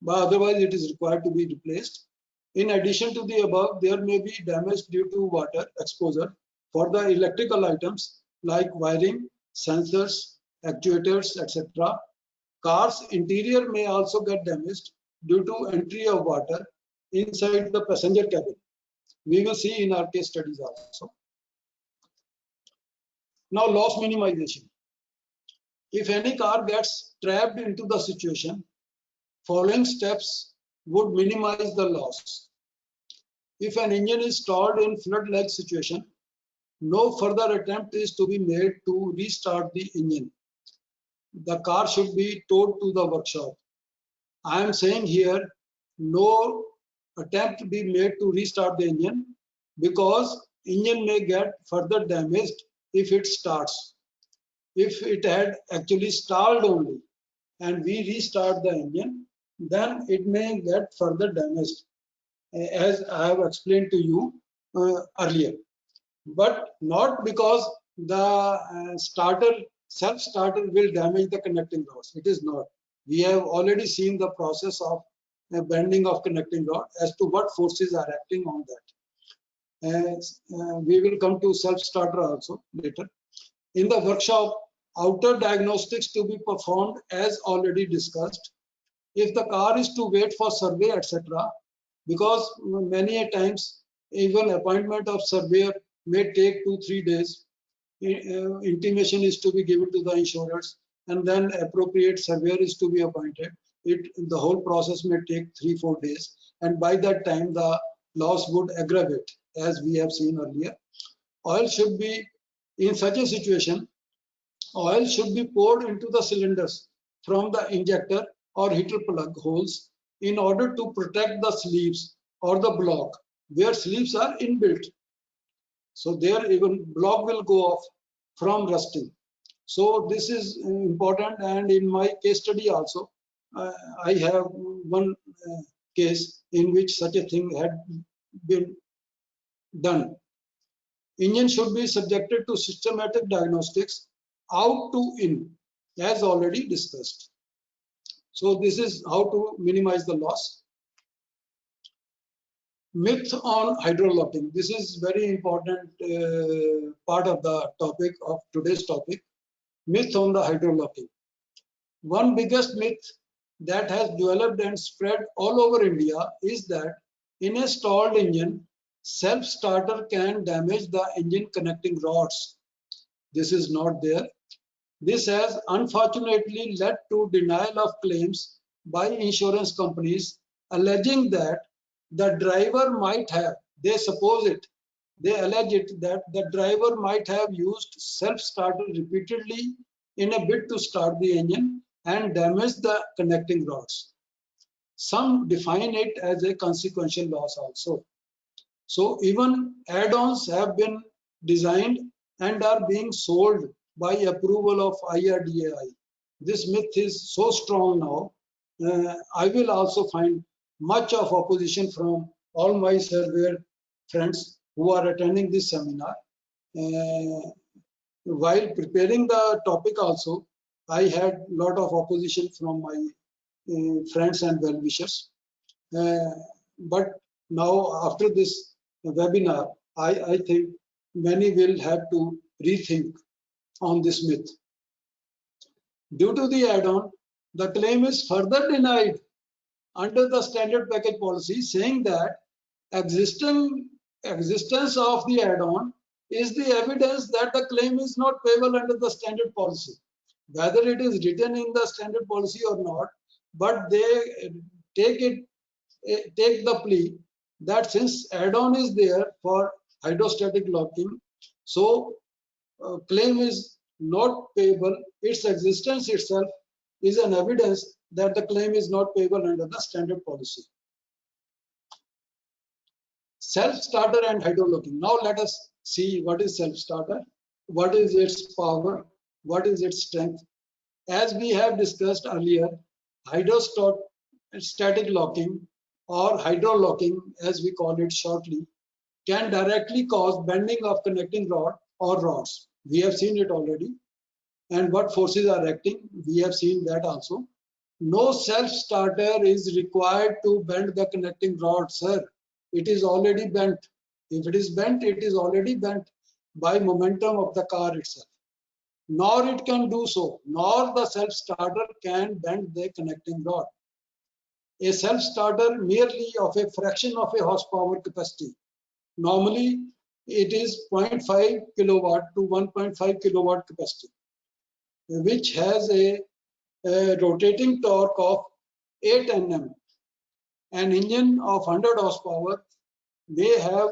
but otherwise it is required to be replaced. In addition to the above, there may be damage due to water exposure for the electrical items like wiring, sensors, actuators, etc. Car's interior may also get damaged due to entry of water inside the passenger cabin. We will see in our case studies also. Now, loss minimization. If any car gets trapped into the situation, following steps would minimize the loss. If an engine is stalled in flood-like situation, no further attempt is to be made to restart the engine. The car should be towed to the workshop. I am saying here, no attempt be made to restart the engine, because engine may get further damaged if it starts. If it had actually stalled only and we restart the engine, then it may get further damaged, as I have explained to you earlier. But not because the self-starter will damage the connecting rods. It is not. We have already seen the process of bending of connecting rod as to what forces are acting on that. We will come to self-starter also later. In the workshop, outer diagnostics to be performed as already discussed. If the car is to wait for survey, etc., because many a times even appointment of surveyor may take 2-3 days. Intimation is to be given to the insurers, and then appropriate surveyor is to be appointed. The whole process may take 3-4 days, and by that time the loss would aggravate, as we have seen earlier. Oil should be, in such a situation, oil should be poured into the cylinders from the injector or heater plug holes in order to protect the sleeves or the block where sleeves are inbuilt. So there even block will go off from rusting. So this is important, and in my case study also, I have one case in which such a thing had been done. Engine should be subjected to systematic diagnostics out to in, as already discussed. So this is how to minimize the loss. Myth on hydrolocking. This is very important part of the topic of today's topic. Myth on the hydrolocking. One biggest myth that has developed and spread all over India is that in a stalled engine, self-starter can damage the engine connecting rods. This is not there. This has unfortunately led to denial of claims by insurance companies, alleging that the driver might have, they suppose it, they allege it that the driver might have used self-starter repeatedly in a bid to start the engine and damage the connecting rods. Some define it as a consequential loss also. So even add-ons have been designed and are being sold by approval of IRDAI. This myth is so strong now. I will also find much of opposition from all my surveyor friends who are attending this seminar. While preparing the topic also, I had a lot of opposition from my friends and well-wishers. But now after this webinar, I think many will have to rethink on this myth. Due to the add-on, the claim is further denied under the standard package policy, saying that existence of the add-on is the evidence that the claim is not payable under the standard policy, whether it is written in the standard policy or not. But they take the plea that since add-on is there for hydrostatic locking, so claim is not payable. Its existence itself is an evidence that the claim is not payable under the standard policy. Self-starter and hydrolocking. Now let us see what is self-starter, what is its power, what is its strength. As we have discussed earlier, hydrostatic locking or hydrolocking, as we call it shortly, can directly cause bending of connecting rod or rods. We have seen it already. And what forces are acting, we have seen that also. No self-starter is required to bend the connecting rod, sir. It is already bent. If it is bent, it is already bent by momentum of the car itself. Nor it can do so, nor the self-starter can bend the connecting rod. A self-starter merely of a fraction of a horsepower capacity. Normally, it is 0.5 kilowatt to 1.5 kilowatt capacity, which has a rotating torque of 8 Nm. An engine of 100 horsepower may have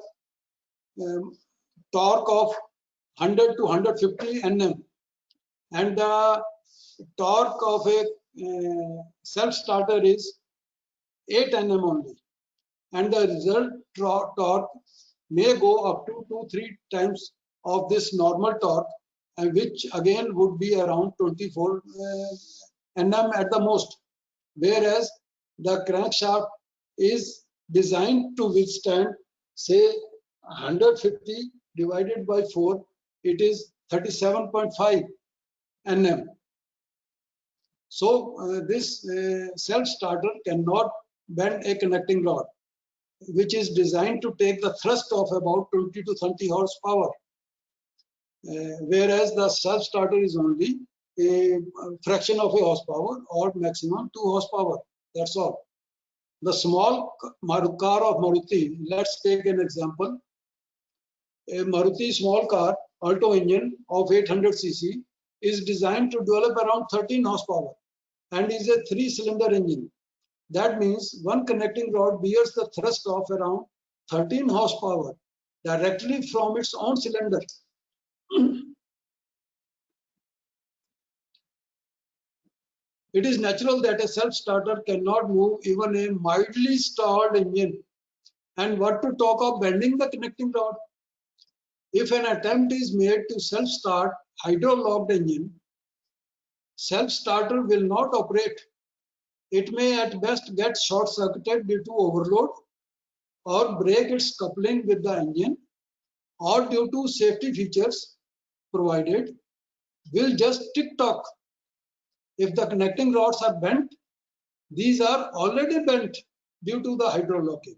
torque of 100 to 150 Nm, and the torque of a self-starter is 8 Nm only, and the result torque may go up to 2-3 times of this normal torque, and which again would be around 24 Nm at the most, whereas the crankshaft is designed to withstand, say, 150 divided by 4, it is 37.5 Nm. So this self-starter cannot bend a connecting rod, which is designed to take the thrust of about 20 to 30 horsepower, whereas the self-starter is only a fraction of a horsepower or maximum 2 horsepower. That's all. The small car of Maruti, let's take an example. A Maruti small car, Alto engine of 800 cc is designed to develop around 13 horsepower and is a 3-cylinder engine. That means one connecting rod bears the thrust of around 13 horsepower directly from its own cylinder. it is natural that a self-starter cannot move even a mildly stalled engine. And what to talk of bending the connecting rod? If an attempt is made to self-start hydro-locked engine, self-starter will not operate. It may at best get short-circuited due to overload, or break its coupling with the engine, or due to safety features provided, will just tick-tock. If the connecting rods are bent, these are already bent due to the hydro-locking.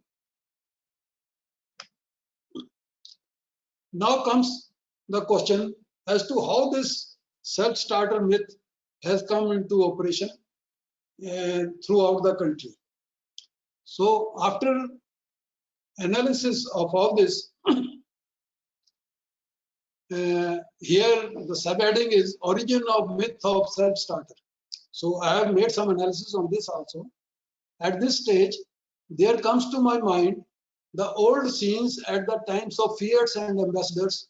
Now comes the question as to how this self-starter myth has come into operation throughout the country. So after analysis of all this, here the subheading is origin of myth of self-starter. So I have made some analysis on this also. At this stage, there comes to my mind the old scenes at the times of Fiats and ambassadors.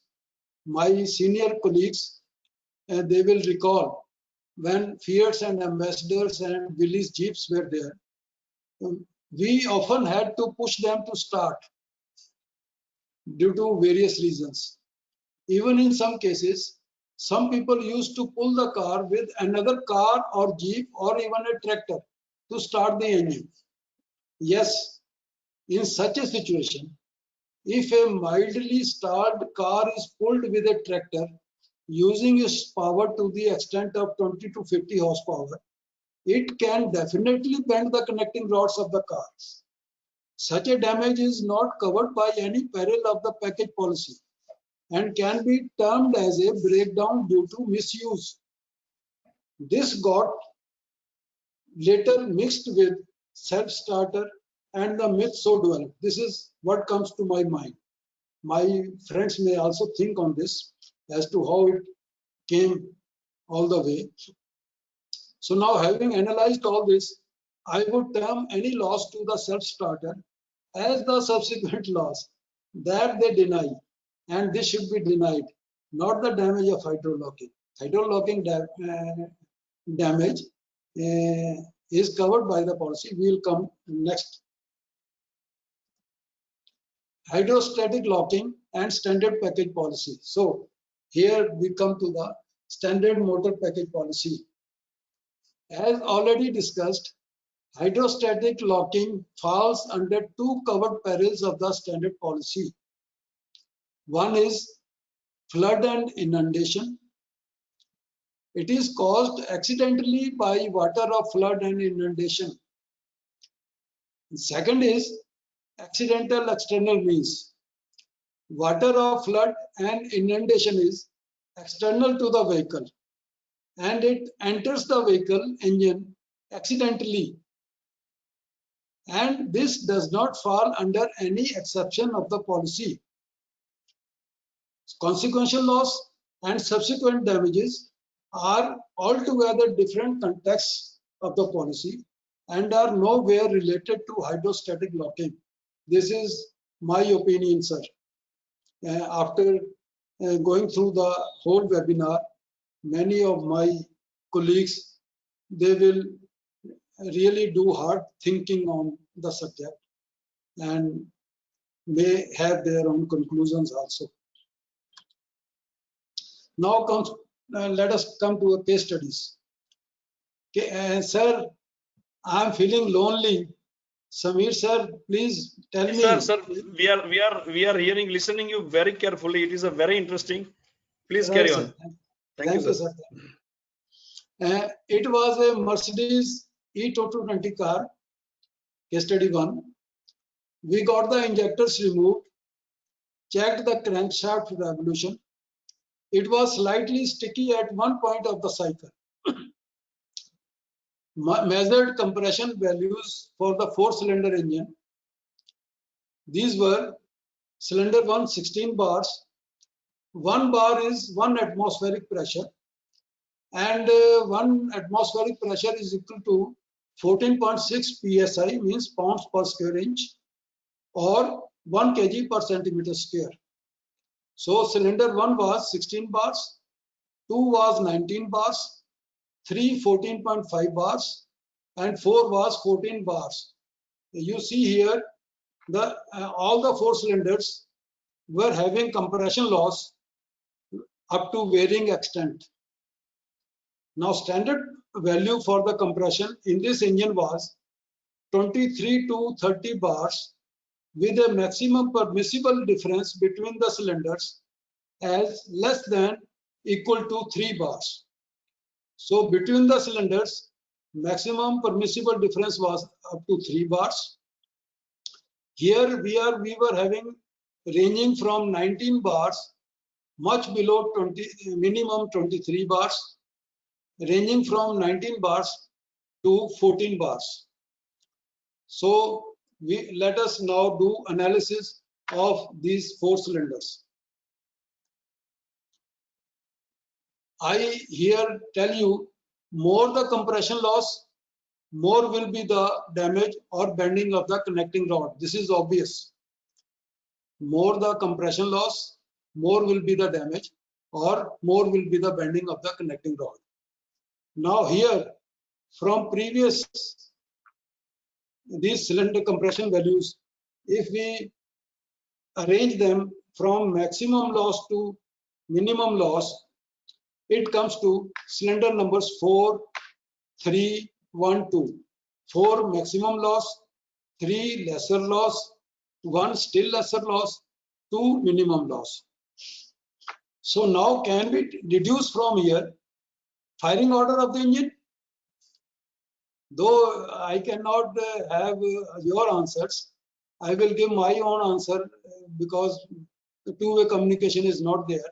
My senior colleagues, they will recall when Fiats and ambassadors and Willys Jeeps were there. We often had to push them to start due to various reasons. Even in some cases, some people used to pull the car with another car or jeep or even a tractor to start the engine. Yes, in such a situation, if a mildly stalled car is pulled with a tractor using its power to the extent of 20 to 50 horsepower, it can definitely bend the connecting rods of the car. Such a damage is not covered by any peril of the package policy and can be termed as a breakdown due to misuse. This got later mixed with self-starter and the myth so developed. This is what comes to my mind. My friends may also think on this as to how it came all the way. So now, having analyzed all this, I would term any loss to the self-starter as the subsequent loss that they deny, and this should be denied, not the damage of hydro-locking. Hydro-locking damage is covered by the policy. We will come next. Hydrostatic locking and standard package policy. So here we come to the standard motor package policy. As already discussed, hydrostatic locking falls under two covered perils of the standard policy. One is flood and inundation. It is caused accidentally by water of flood and inundation. Second is accidental external means. Water of flood and inundation is external to the vehicle and it enters the vehicle engine accidentally, and this does not fall under any exception of the policy. Consequential loss and subsequent damages are altogether different contexts of the policy and are nowhere related to hydrostatic locking. This is my opinion, sir. After going through the whole webinar, many of my colleagues, they will really do hard thinking on the subject and may have their own conclusions also. Now let us come to a case studies. Okay, sir, I am feeling lonely. Samir sir, please tell me. Sir, we are hearing, listening you very carefully. It is a very interesting. Please Right, carry sir. on. Thank you, sir. It was a Mercedes E220 car, case study 1. We got the injectors removed, checked the crankshaft revolution. It was slightly sticky at one point of the cycle. Measured compression values for the 4-cylinder engine. These were cylinder 1, 16 bars. 1 bar is 1 atmospheric pressure, and 1 atmospheric pressure is equal to 14.6 psi, means pounds per square inch, or 1 kg per centimeter square. So cylinder 1 was 16 bars, 2 was 19 bars, 3 14.5 bars and 4 was 14 bars. You see here the all the 4 cylinders were having compression loss up to varying extent. Now standard value for the compression in this engine was 23 to 30 bars with a maximum permissible difference between the cylinders as less than equal to 3 bars. So between the cylinders, maximum permissible difference was up to 3 bars. Here we were having ranging from 19 bars, much below minimum 23 bars, ranging from 19 bars to 14 bars. So let us now do analysis of these 4 cylinders. I here tell you, more the compression loss, more will be the damage or bending of the connecting rod. This is obvious. More the compression loss, more will be the damage or more will be the bending of the connecting rod. Now here, from previous these cylinder compression values, if we arrange them from maximum loss to minimum loss, it comes to cylinder numbers 4, 3, 1, 2. 4 maximum loss, 3 lesser loss, 1 still lesser loss, 2 minimum loss. So now can we deduce from here firing order of the engine? Though I cannot have your answers, I will give my own answer because the two-way communication is not there.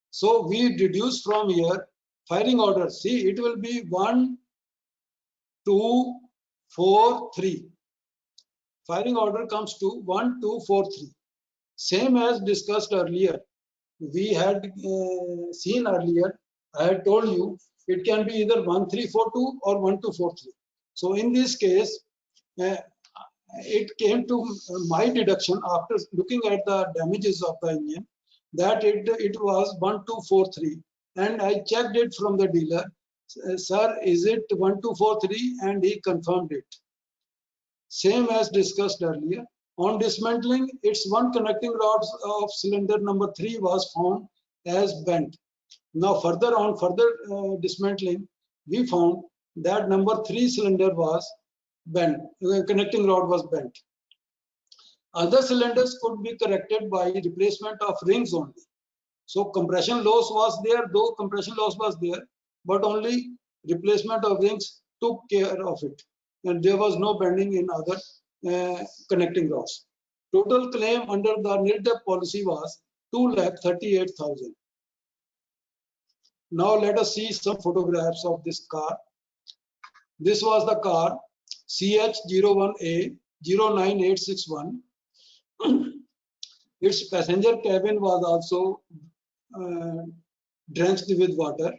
So we deduce from here firing order. See, it will be 1, 2, 4, 3. Firing order comes to 1, 2, 4, 3. Same as discussed earlier. We had seen earlier, I had told you, it can be either 1, 3, 4, 2 or 1, 2, 4, 3. So in this case, it came to my deduction after looking at the damages of the engine that it was 1, 2, 4, 3. And I checked it from the dealer. Sir, is it 1, 2, 4, 3? And he confirmed it. Same as discussed earlier. On dismantling, its one connecting rod of cylinder number 3 was found as bent. Now further dismantling, we found that number 3 cylinder was bent, connecting rod was bent. Other cylinders could be corrected by replacement of rings only. So compression loss was there, though compression loss was there, but only replacement of rings took care of it. And there was no bending in other connecting rods. Total claim under the NIRDEP policy was 2,38,000. Now let us see some photographs of this car. This was the car CH01A 09861. Its passenger cabin was also drenched with water,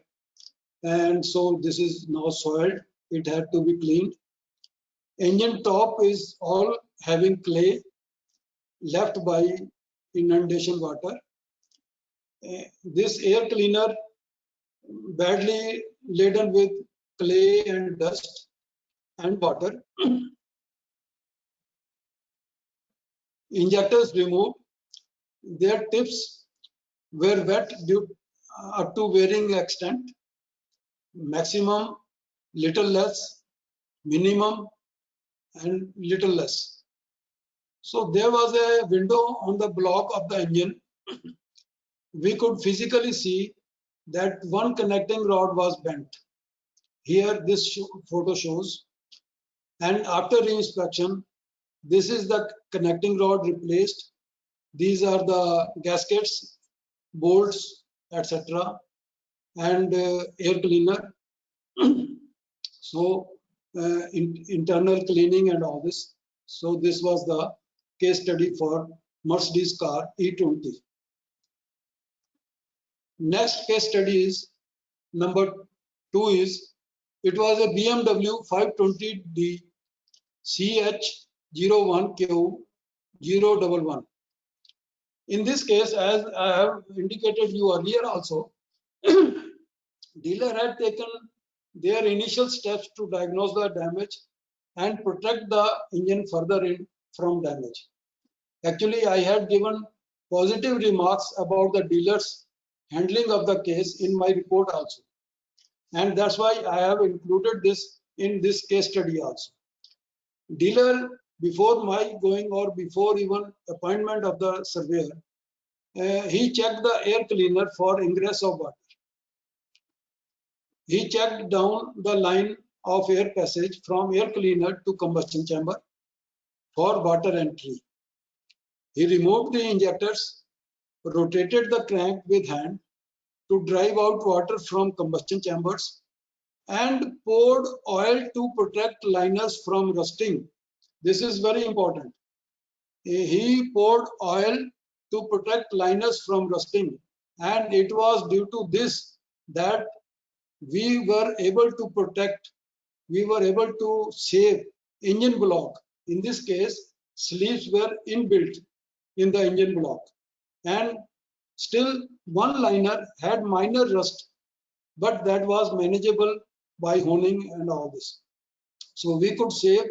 and so this is now soiled. It had to be cleaned. Engine top is all having clay left by inundation water. This air cleaner badly laden with clay and dust and water. Injectors removed. Their tips were wet due up to varying extent. Maximum, little less, minimum, and little less. So there was a window on the block of the engine. We could physically see that one connecting rod was bent. Here this photo shows. And after reinspection, this is the connecting rod replaced. These are the gaskets, bolts, etc. and air cleaner. So internal cleaning and all this. So this was the case study for Mercedes car E20. Next case study is number 2 is, it was a BMW 520D CH01Q011. In this case, as I have indicated you earlier also, dealer had taken their initial steps to diagnose the damage and protect the engine further from damage. Actually, I had given positive remarks about the dealer's handling of the case in my report also. And that's why I have included this in this case study also. Dealer, before my going or before even appointment of the surveyor, he checked the air cleaner for ingress of water. He checked down the line of air passage from air cleaner to combustion chamber for water entry. He removed the injectors, rotated the crank with hand to drive out water from combustion chambers, and poured oil to protect liners from rusting. This is very important. He poured oil to protect liners from rusting, and it was due to this that we were able to protect, we were able to save engine block. In this case, sleeves were inbuilt in the engine block, and still one liner had minor rust, but that was manageable by honing and all this. So we could save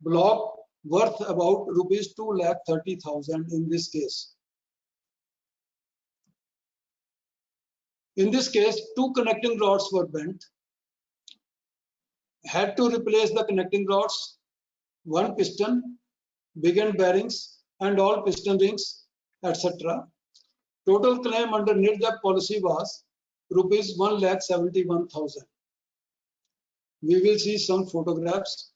block worth about rupees 2,30,000 in this case. In this case, two connecting rods were bent. Had to replace the connecting rods, one piston, big end bearings, and all piston rings, etc. Total claim under NIRJAC policy was rupees 1,71,000. We will see some photographs.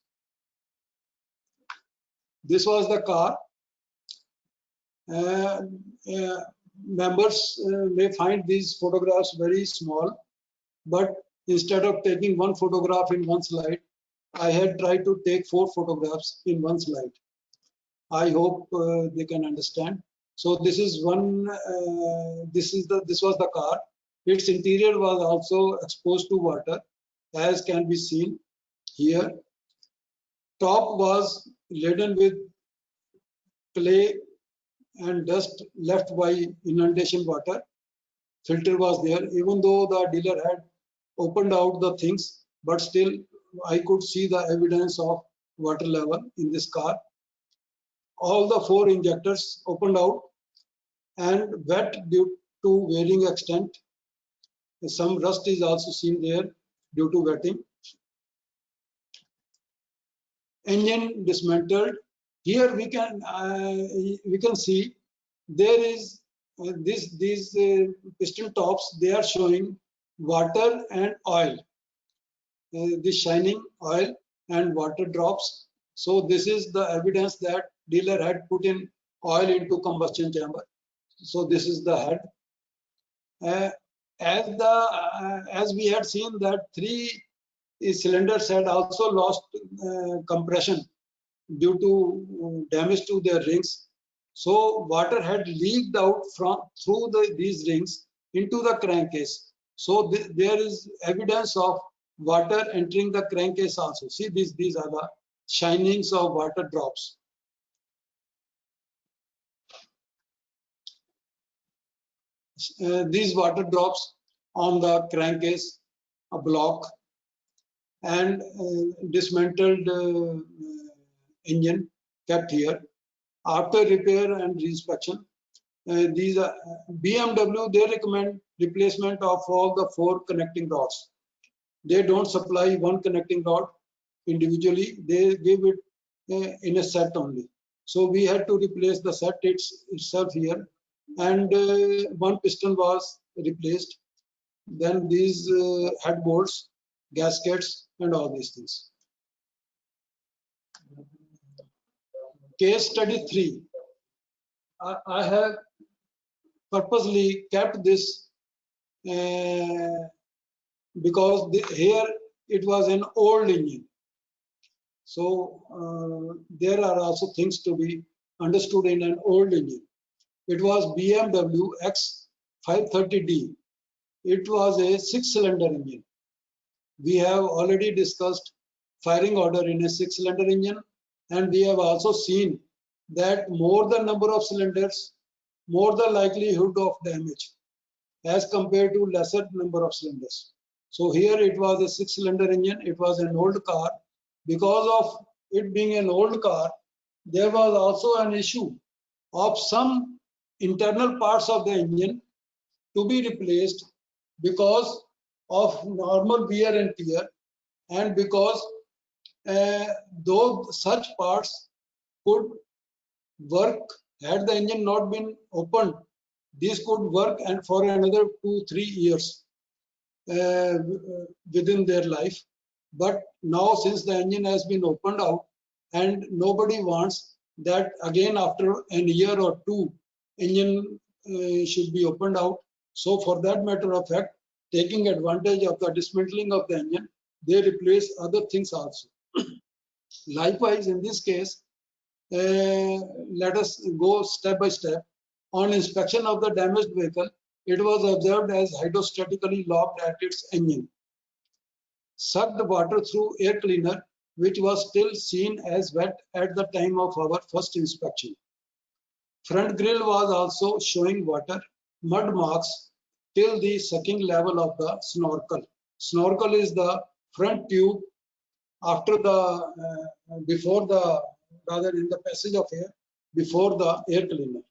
This was the car. Members may find these photographs very small, but instead of taking one photograph in one slide, I had tried to take 4 photographs in one slide. I hope they can understand. So this is one. This was the car. Its interior was also exposed to water, as can be seen here. Top was laden with clay and dust left by inundation water. Filter was there, even though the dealer had opened out the things, but still I could see the evidence of water level in this car. All the 4 injectors opened out and wet due to varying extent. Some rust is also seen there due to wetting. Engine dismantled. Here we can see there is these piston tops. They are showing water and oil. This shining oil and water drops. So this is the evidence that dealer had put in oil into combustion chamber. So this is the head. As we had seen that 3 cylinders had also lost compression due to damage to their rings. So water had leaked out through these rings into the crankcase. So there is evidence of water entering the crankcase also. See, these are the shinings of water drops. These water drops on the crankcase block and dismantled engine kept here. After repair and reinspection, these are BMW, they recommend replacement of all the 4 connecting rods. They don't supply one connecting rod individually, they give it in a set only. So we had to replace the set itself here, and one piston was replaced. Then these head bolts, gaskets, and all these things. Case study 3. I have purposely kept this because here it was an old engine. So there are also things to be understood in an old engine. It was BMW X530D. It was a 6-cylinder engine. We have already discussed firing order in a 6-cylinder engine, and we have also seen that more the number of cylinders, more the likelihood of damage as compared to lesser number of cylinders. So here it was a 6-cylinder engine. It was an old car. Because of it being an old car, there was also an issue of some internal parts of the engine to be replaced because of normal wear and tear, and because though such parts could work had the engine not been opened, these could work and for another 2-3 years within their life. But now, since the engine has been opened out, and nobody wants that again after a year or two engine should be opened out. So for that matter of fact, taking advantage of the dismantling of the engine, they replace other things also. Likewise, in this case, let us go step by step. On inspection of the damaged vehicle, it was observed as hydrostatically locked at its engine. Sucked water through air cleaner, which was still seen as wet at the time of our first inspection. Front grille was also showing water, mud marks till the sucking level of the snorkel. Snorkel is the front tube after the, before the, rather in the passage of air, before the air cleaner.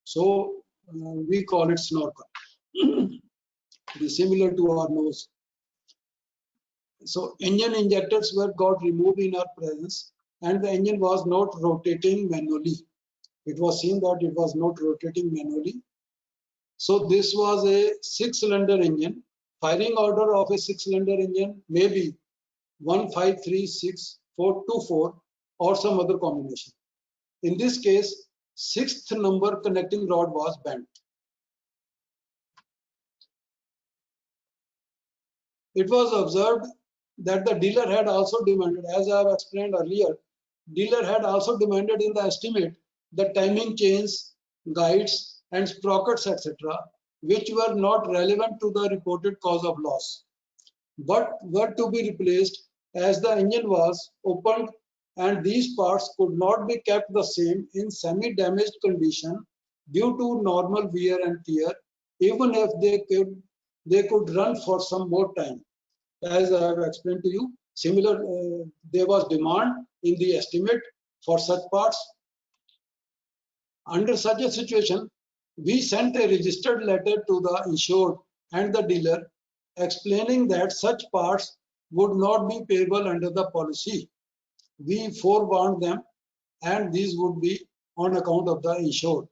So we call it snorkel. It is similar to our nose. So engine injectors were got removed in our presence, and the engine was not rotating manually. It was seen that it was not rotating manually. So this was a 6-cylinder engine. Firing order of a 6-cylinder engine may be 1, 5, 3, 6, 4, 2, 4 or some other combination. In this case, 6th number connecting rod was bent. It was observed that the dealer had also demanded, as I have explained earlier, dealer had also demanded in the estimate the timing chains, guides and sprockets, etc., which were not relevant to the reported cause of loss, but were to be replaced as the engine was opened, and these parts could not be kept the same in semi-damaged condition due to normal wear and tear, even if they could run for some more time. As I have explained to you, similar, there was demand in the estimate for such parts. Under such a situation, we sent a registered letter to the insured and the dealer explaining that such parts would not be payable under the policy. We forewarned them, and these would be on account of the insured.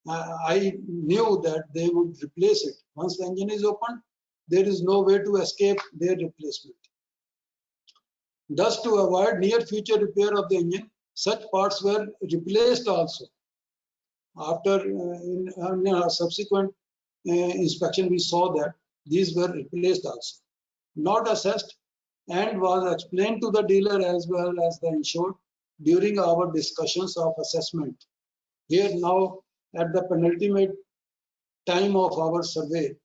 I knew that they would replace it. Once the engine is opened, there is no way to escape their replacement. Thus, to avoid near future repair of the engine, such parts were replaced also. After in a subsequent inspection, we saw that these were replaced also. Not assessed, and was explained to the dealer as well as the insured during our discussions of assessment. Here now, at the penultimate time of our survey,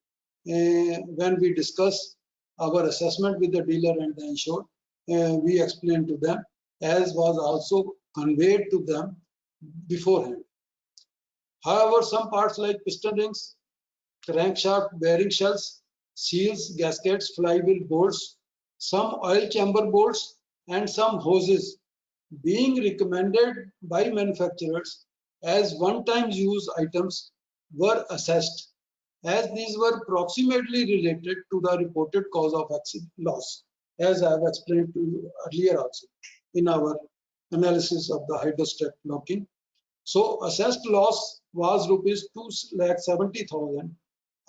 when we discuss our assessment with the dealer and the insured, we explained to them, as was also conveyed to them beforehand. However, some parts like piston rings, crankshaft bearing shells, seals, gaskets, flywheel bolts, some oil chamber bolts, and some hoses being recommended by manufacturers as one-time use items were assessed, as these were approximately related to the reported cause of accident loss, as I have explained to you earlier also in our analysis of the hydrostat locking. So assessed loss was rupees 2,70,000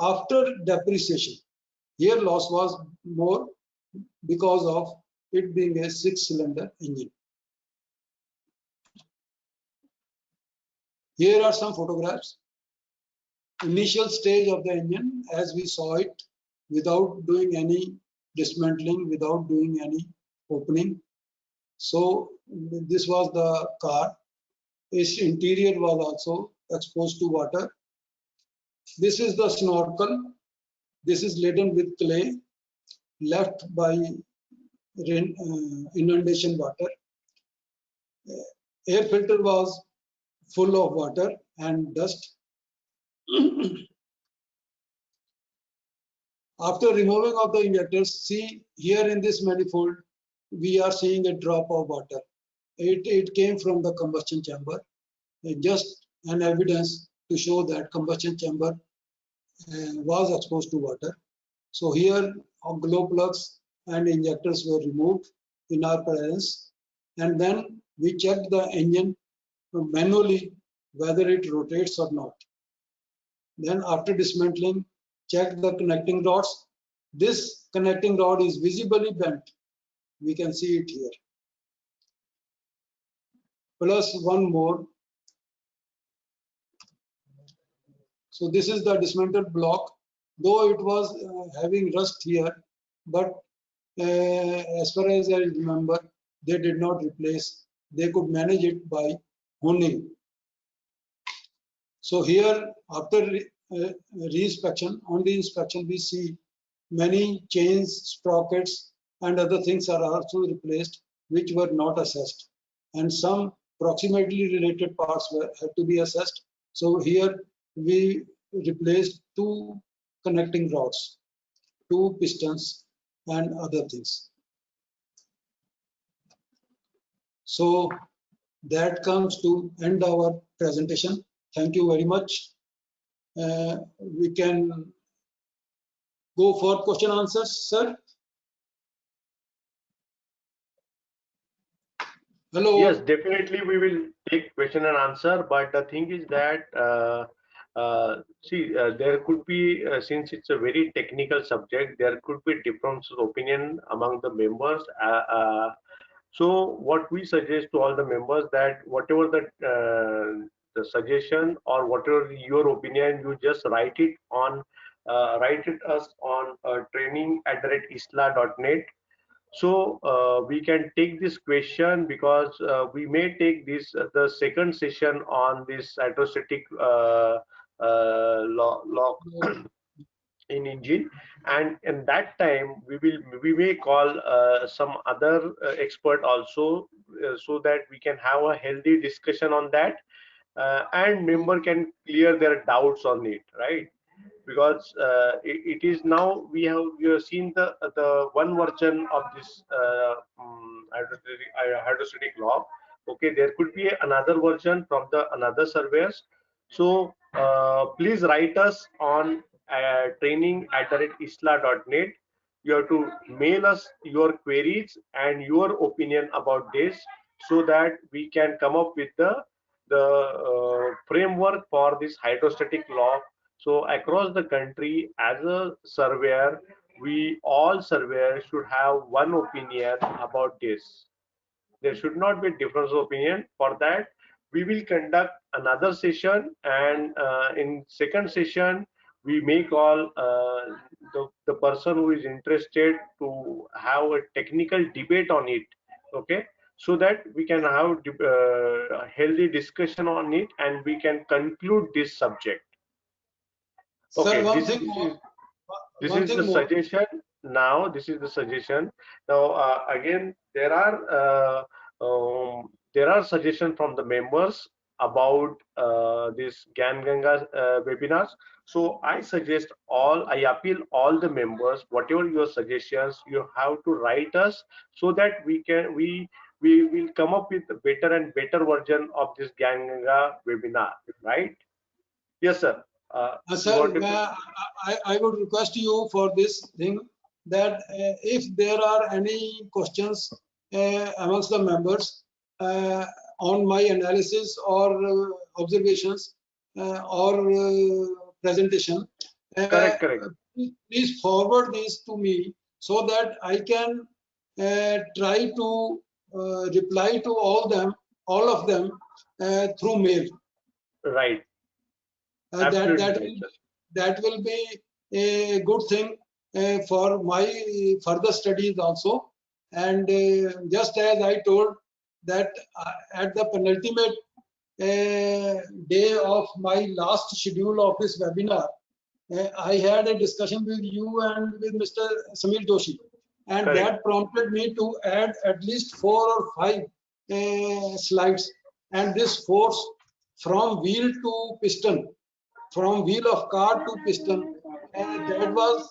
after depreciation. Here loss was more because of it being a 6-cylinder engine. Here are some photographs. Initial stage of the engine as we saw it, without doing any dismantling, without doing any opening. So this was the car. Its interior was also exposed to water. This is the snorkel. This is laden with clay left by rain, inundation water. Air filter was full of water and dust. After removing of the injectors, see here in this manifold, we are seeing a drop of water. It came from the combustion chamber, just an evidence to show that combustion chamber was exposed to water. So here glow plugs and injectors were removed in our presence, and then we checked the engine manually whether it rotates or not. Then after dismantling, check the connecting rods. This connecting rod is visibly bent. We can see it here. Plus one more. So this is the dismantled block. Though it was having rust here, but as far as I remember, they did not replace. They could manage it by honing. So here, after re-inspection, on the inspection, we see many chains, sprockets, and other things are also replaced, which were not assessed. And some proximately related parts had to be assessed. So here we replaced 2 connecting rods, 2 pistons, and other things. So that comes to end our presentation. Thank you very much. We can go for question answers, sir. Hello. Yes, definitely we will take question and answer. But the thing is that there could be since it's a very technical subject, there could be difference of opinion among the members. So what we suggest to all the members that whatever the suggestion or whatever your opinion, you just write it us on training@isla.net. So we can take this question because we may take this the second session on this hydrostatic law in engine, and in that time we may call some other expert also, so that we can have a healthy discussion on that, and member can clear their doubts on it, right? Because it is now we have seen the one version of this hydrostatic law. Okay, there could be another version from the another surveyors. So please write us on training@isla.net. You have to mail us your queries and your opinion about this, so that we can come up with the framework for this hydrostatic law. So across the country, as a surveyor, we all surveyors should have one opinion about this. There should not be difference of opinion. For that, we will conduct another session, and in second session, we may call the person who is interested to have a technical debate on it. Okay, so that we can have a healthy discussion on it, and we can conclude this subject. Okay, Sir, this is the suggestion. Now this is the suggestion. Now again, there are suggestions from the members about this Gyan Ganga webinars. So I appeal all the members, whatever your suggestions, you have to write us, so that we will come up with a better and better version of this Gyan Ganga webinar, right? Yes, sir. Sir, I would request you for this thing that if there are any questions amongst the members on my analysis or observations or presentation, correct. Please forward these to me, so that I can try to reply to all of them through mail. Right. That will be a good thing for my further studies also. And just as I told that at the penultimate day of my last schedule of this webinar, I had a discussion with you and with Mr. Samir Joshi, and correct. That prompted me to add at least 4 or 5 slides, and this force from wheel to piston, from wheel of car to piston, and that was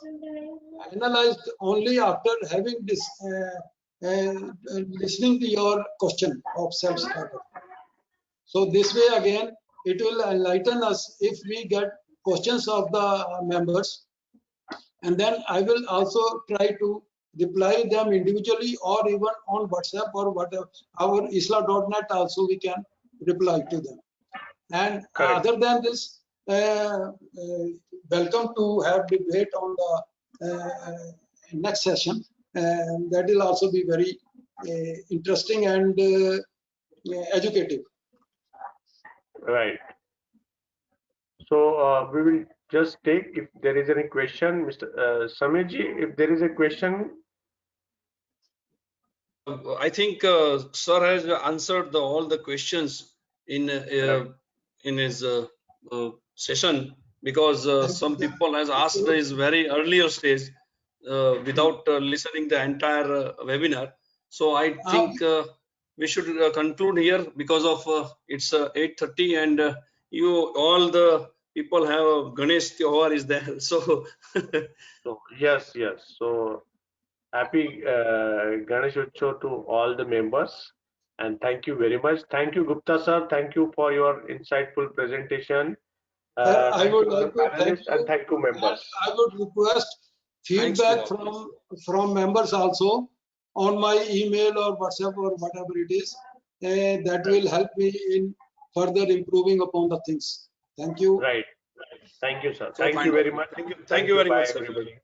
analyzed only after having this listening to your question of self-starter. So this way again, it will enlighten us if we get questions of the members, and then I will also try to reply them individually or even on WhatsApp or whatever. Our isla.net also we can reply to them. And Correct. other than this, welcome to have debate on the next session. That will also be very interesting and educative. Right. So we will just take if there is any question, Mr. Samirji, if there is a question. I think sir has answered all the questions in his session, because some people has asked his very earlier stage without listening the entire webinar. So I think we should conclude here because of it's 8:30 and you all the people have Ganesh Tyohar is there. So So yes, yes. So happy Ganesh Utsav to all the members, and thank you very much. Thank you, Gupta sir. Thank you for your insightful presentation. I Thank would you, like to thank panelists, and you, thank you, and members. I would request Thanks to feedback all. from members also on my email or WhatsApp or whatever it is. That will help me in further improving upon the things. Thank you. Right. Thank you, sir. So Thank you kind of very you. much. Thank you very Bye, much, sir. everybody.